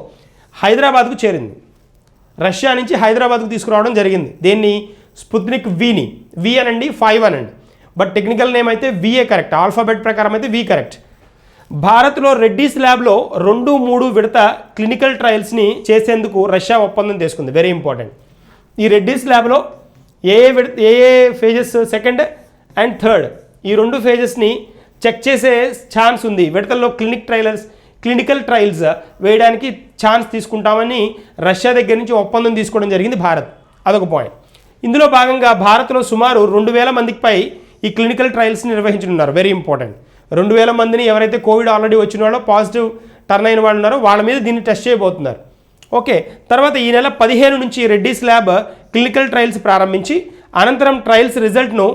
హైదరాబాద్కు చేరింది. రష్యా నుంచి హైదరాబాద్కు తీసుకురావడం జరిగింది. దేన్ని, స్పుత్నిక్ V అనండి, 5 అనండి, బట్ టెక్నికల్ నేమ్ అయితే VA కరెక్ట్, ఆల్ఫాబెట్ ప్రకారం అయితే V కరెక్ట్. భారత్లో రెడ్డీస్ ల్యాబ్లో 2-3 విడత క్లినికల్ ట్రయల్స్ని చేసేందుకు రష్యా ఒప్పందం తీసుకుంది. Very important. ఈ రెడ్డీస్ ల్యాబ్లో ఏ ఫేజెస్, సెకండ్ అండ్ థర్డ్, ఈ 2 ఫేజెస్ని చెక్ చేసే ఛాన్స్ ఉంది. విడతల్లో క్లినికల్ ట్రయల్స్ వేయడానికి ఛాన్స్ తీసుకుంటామని రష్యా దగ్గర నుంచి ఒప్పందం తీసుకోవడం జరిగింది భారత్. అదొక పాయింట్. ఇందులో భాగంగా భారత్లో సుమారు 2000 మందికి పై ఈ క్లినికల్ ట్రయల్స్ని నిర్వహించనున్నారు. Very important. 2000 మందిని ఎవరైతే కోవిడ్ ఆల్రెడీ వచ్చిన వాళ్ళో, పాజిటివ్ టర్న్ అయిన వాళ్ళు ఉన్నారో వాళ్ళ మీద దీన్ని టెస్ట్ చేయబోతున్నారు. ఓకే. తర్వాత ఈ నెల 15 నుంచి రెడ్డీస్ ల్యాబ్ క్లినికల్ ట్రయల్స్ ప్రారంభించి అనంతరం ట్రయల్స్ రిజల్ట్ను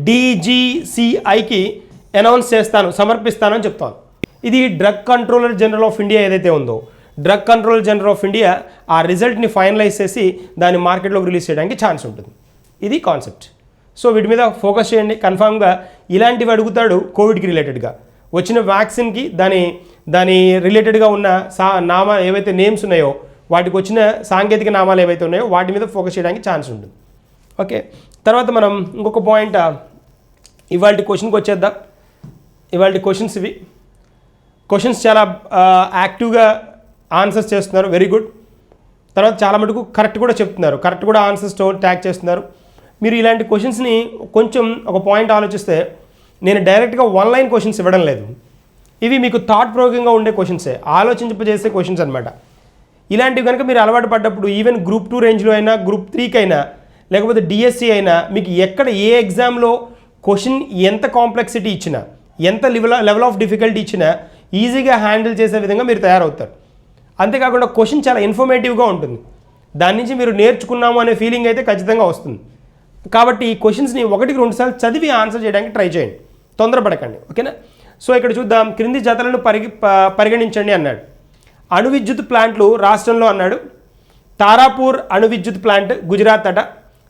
DGCIకి అనౌన్స్ సమర్పిస్తానని చెప్తాను. ఇది drug controller general of India ఏదైతే ఉందో, drug controller general of India ఆ రిజల్ట్ని ఫైనలైజ్ చేసి దాన్ని మార్కెట్లోకి రిలీజ్ చేయడానికి ఛాన్స్ ఉంటుంది. ఇది కాన్సెప్ట్. సో వీటి మీద ఫోకస్ చేయండి. కన్ఫామ్గా ఇలాంటివి అడుగుతాడు కోవిడ్కి రిలేటెడ్గా. వచ్చిన వ్యాక్సిన్కి దాని రిలేటెడ్గా ఉన్న ఏవైతే నేమ్స్ ఉన్నాయో, వాటికి వచ్చిన సాంకేతిక నామాలు ఏవైతే ఉన్నాయో వాటి మీద ఫోకస్ చేయడానికి ఛాన్స్ ఉంటుంది. ఓకే. తర్వాత మనం ఇంకొక పాయింట్, ఇవాళ క్వశ్చన్కి వచ్చేద్దాం. ఇవాళ క్వశ్చన్స్ ఇవి. క్వశ్చన్స్ చాలా యాక్టివ్గా ఆన్సర్స్ చేస్తున్నారు, వెరీ గుడ్. తర్వాత చాలా మటుకు కరెక్ట్ కూడా చెప్తున్నారు, కరెక్ట్ కూడా ఆన్సర్స్ ట్యాగ్ చేస్తున్నారు. మీరు ఇలాంటి క్వశ్చన్స్ని కొంచెం ఒక పాయింట్ ఆలోచిస్తే, నేను డైరెక్ట్గా 1 లైన్ క్వశ్చన్స్ ఇవ్వడం లేదు. ఇవి మీకు థాట్ ప్రోవోకింగ్గా ఉండే క్వశ్చన్సే, ఆలోచింపజేసే క్వశ్చన్స్ అనమాట. ఇలాంటివి కనుక మీరు అలవాటు పడ్డప్పుడు ఈవెన్ గ్రూప్ 2 రేంజ్లో అయినా, గ్రూప్ 3కి అయినా, లేకపోతే డిఎస్సి అయినా, మీకు ఎక్కడ ఏ ఎగ్జామ్లో క్వశ్చన్ ఎంత కాంప్లెక్సిటీ ఇచ్చినా, ఎంత లెవెల్ ఆఫ్ డిఫికల్టీ ఇచ్చినా, ఈజీగా హ్యాండిల్ చేసే విధంగా మీరు తయారవుతారు. అంతేకాకుండా క్వశ్చన్ చాలా ఇన్ఫర్మేటివ్గా ఉంటుంది. దాని నుంచి మీరు నేర్చుకున్నాము అనే ఫీలింగ్ అయితే ఖచ్చితంగా వస్తుంది. కాబట్టి ఈ క్వశ్చన్స్ని 1-2 సార్లు చదివి ఆన్సర్ చేయడానికి ట్రై చేయండి, తొందరపడకండి. ఓకేనా? సో ఇక్కడ చూద్దాం. క్రింది జతలను పరిగణించండి అన్నాడు. అణు విద్యుత్ ప్లాంట్లు రాష్ట్రంలో అన్నాడు. తారాపూర్ అణు విద్యుత్ ప్లాంట్ గుజరాత్ అట,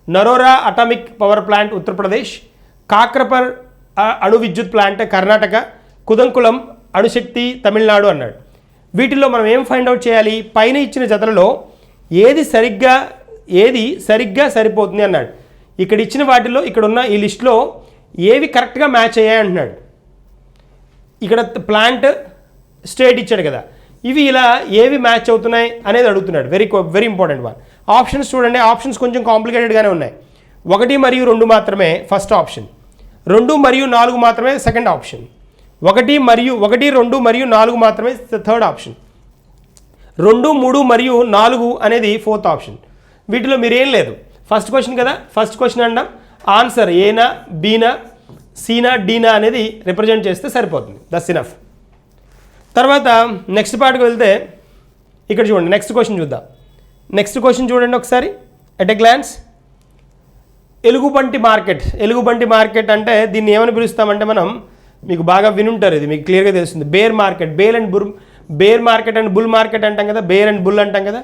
Narora atomic power plant Uttar Pradesh, Kakrapar అణు విద్యుత్ ప్లాంట్ కర్ణాటక, కుదంకుళం అణుశక్తి తమిళనాడు అన్నాడు. వీటిల్లో మనం ఏం ఫైండ్ అవుట్ చేయాలి? పైన ఇచ్చిన జతలలో ఏది సరిగ్గా సరిపోతుంది అన్నాడు. ఇక్కడ ఇచ్చిన వాటిలో ఇక్కడ ఉన్న ఈ లిస్టులో ఏవి కరెక్ట్గా మ్యాచ్ అయ్యాయి అంటున్నాడు. ఇక్కడ ప్లాంట్ స్టేట్ ఇచ్చాడు కదా, ఇవి ఇలా ఏవి మ్యాచ్ అవుతున్నాయి అనేది అడుగుతున్నాడు. Very important one. ఆప్షన్స్ చూడండి, ఆప్షన్స్ కొంచెం కాంప్లికేటెడ్గానే ఉన్నాయి. 1 మరియు 2 మాత్రమే ఫస్ట్ ఆప్షన్, 2 మరియు 4 మాత్రమే సెకండ్ ఆప్షన్, 1, 2 మరియు 4 మాత్రమే థర్డ్ ఆప్షన్, 2, 3 మరియు 4 అనేది ఫోర్త్ ఆప్షన్. వీటిలో మీరేం లేదు. ఫస్ట్ క్వశ్చన్ కదా, ఫస్ట్ క్వశ్చన్ అంటాం. ఆన్సర్ ఏనా, బీనా, సీనా, డీనా అనేది రిప్రజెంట్ చేస్తే సరిపోతుంది. That's enough. తర్వాత నెక్స్ట్ పార్ట్కి వెళ్తే ఇక్కడ చూడండి, నెక్స్ట్ క్వశ్చన్ చూద్దాం. నెక్స్ట్ క్వశ్చన్ చూడండి ఒకసారి ఎట్ ఎ గ్లాన్స్. ఎలుగుబంటి మార్కెట్ అంటే దీన్ని ఏమని పిలుస్తామంటే మనం, మీకు బాగా వినుంటారు, ఇది మీకు క్లియర్గా తెలుస్తుంది. Bear market and bull market అంటాం కదా, బేర్ అండ్ బుల్ అంటాం కదా,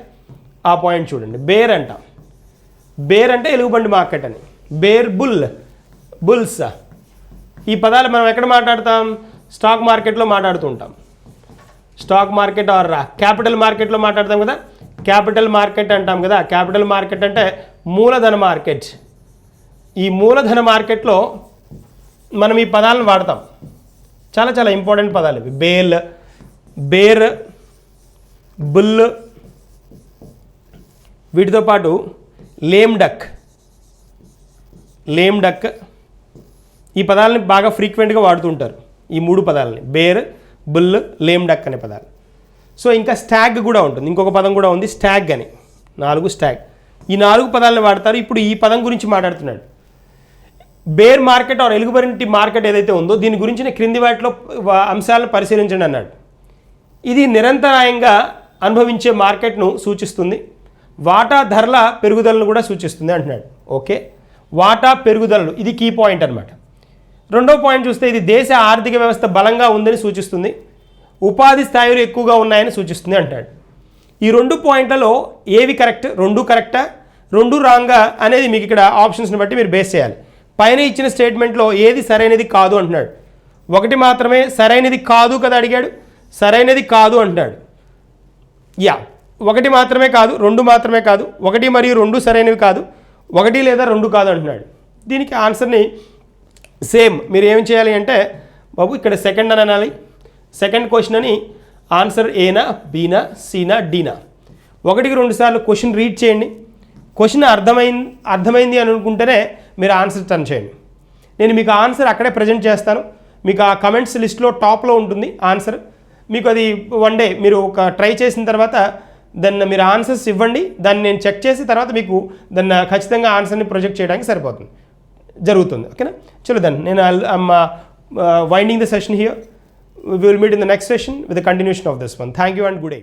ఆ పాయింట్ చూడండి. బేర్ అంటాం, బేర్ అంటే ఎలుగుబంటి మార్కెట్ అని, బేర్ బుల్స్. ఈ పదాలు మనం ఎక్కడ మాట్లాడతాం? స్టాక్ మార్కెట్లో మాట్లాడుతూ ఉంటాం. స్టాక్ మార్కెట్ ఆర్ క్యాపిటల్ మార్కెట్లో మాట్లాడతాం కదా, క్యాపిటల్ మార్కెట్ అంటాం కదా. క్యాపిటల్ మార్కెట్ అంటే మూలధన మార్కెట్. ఈ మూలధన మార్కెట్లో మనం ఈ పదాలను వాడతాం. చాలా చాలా ఇంపార్టెంట్ పదాలు ఇవి. బేర్, బుల్, వీటితో పాటు లేమ్ డక్, ఈ పదాలని బాగా ఫ్రీక్వెంట్గా వాడుతుంటారు. ఈ 3 పదాలని, బేర్, బుల్, లేమ్ డక్ అనే పదాలు. సో ఇంకా స్టాగ్ కూడా ఉంటుంది, ఇంకొక పదం కూడా ఉంది స్టాగ్ అని, 4 స్టాగ్. ఈ 4 పదాలను వాడతారు. ఇప్పుడు ఈ పదం గురించి మాట్లాడుతున్నాడు. బేర్ మార్కెట్ ఆర్ ఎలుగుబంటి మార్కెట్ ఏదైతే ఉందో దీని గురించి క్రింది వాటిలో అంశాలను పరిశీలించండి అన్నాడు. ఇది నిరంతరాయంగా అనుభవించే మార్కెట్ను సూచిస్తుంది, వాటా ధరల పెరుగుదలను కూడా సూచిస్తుంది అంటున్నాడు. ఓకే, వాటా పెరుగుదలలు ఇది కీ పాయింట్ అనమాట. రెండో పాయింట్ చూస్తే ఇది దేశ ఆర్థిక వ్యవస్థ బలంగా ఉందని సూచిస్తుంది, ఉపాధి స్థాయిలు ఎక్కువగా ఉన్నాయని సూచిస్తుంది అంటాడు. ఈ 2 పాయింట్లలో ఏవి కరెక్ట్, 2 కరెక్టా, 2 రాంగా అనేది మీకు ఇక్కడ ఆప్షన్స్ని బట్టి మీరు బేస్ చేయాలి. పైన ఇచ్చిన స్టేట్మెంట్లో ఏది సరైనది కాదు అంటున్నాడు. 1 మాత్రమే సరైనది కాదు కదా అడిగాడు, సరైనది కాదు అంటున్నాడు. 1 మాత్రమే కాదు, 2 మాత్రమే కాదు, 1 మరియు 2 సరైనవి కాదు, 1 లేదా 2 కాదు అంటున్నాడు. దీనికి ఆన్సర్ని సేమ్ మీరు ఏం చేయాలి అంటే, బాబు ఇక్కడ సెకండ్ అని అనాలి. సెకండ్ క్వశ్చన్ అని ఆన్సర్ ఏనా, బీనా, సీనా, డీనా. 1-2 సార్లు క్వశ్చన్ రీడ్ చేయండి. క్వశ్చన్ అర్థమైంది అని అనుకుంటేనే మీరు ఆన్సర్ టర్న్ చేయండి. నేను మీకు ఆన్సర్ అక్కడే ప్రజెంట్ చేస్తాను. మీకు ఆ కమెంట్స్ లిస్ట్లో టాప్లో ఉంటుంది ఆన్సర్. మీకు అది వన్ డే మీరు ఒక ట్రై చేసిన తర్వాత దాన్ని మీరు ఆన్సర్స్ ఇవ్వండి. దాన్ని నేను చెక్ చేసి తర్వాత మీకు దాన్ని ఖచ్చితంగా ఆన్సర్ని ప్రొజెక్ట్ చేయడానికి జరుగుతుంది. ఓకేనా? చలో దెన్ నేను winding the session here. We will meet in the next session with the continuation of this one. Thank you and good day.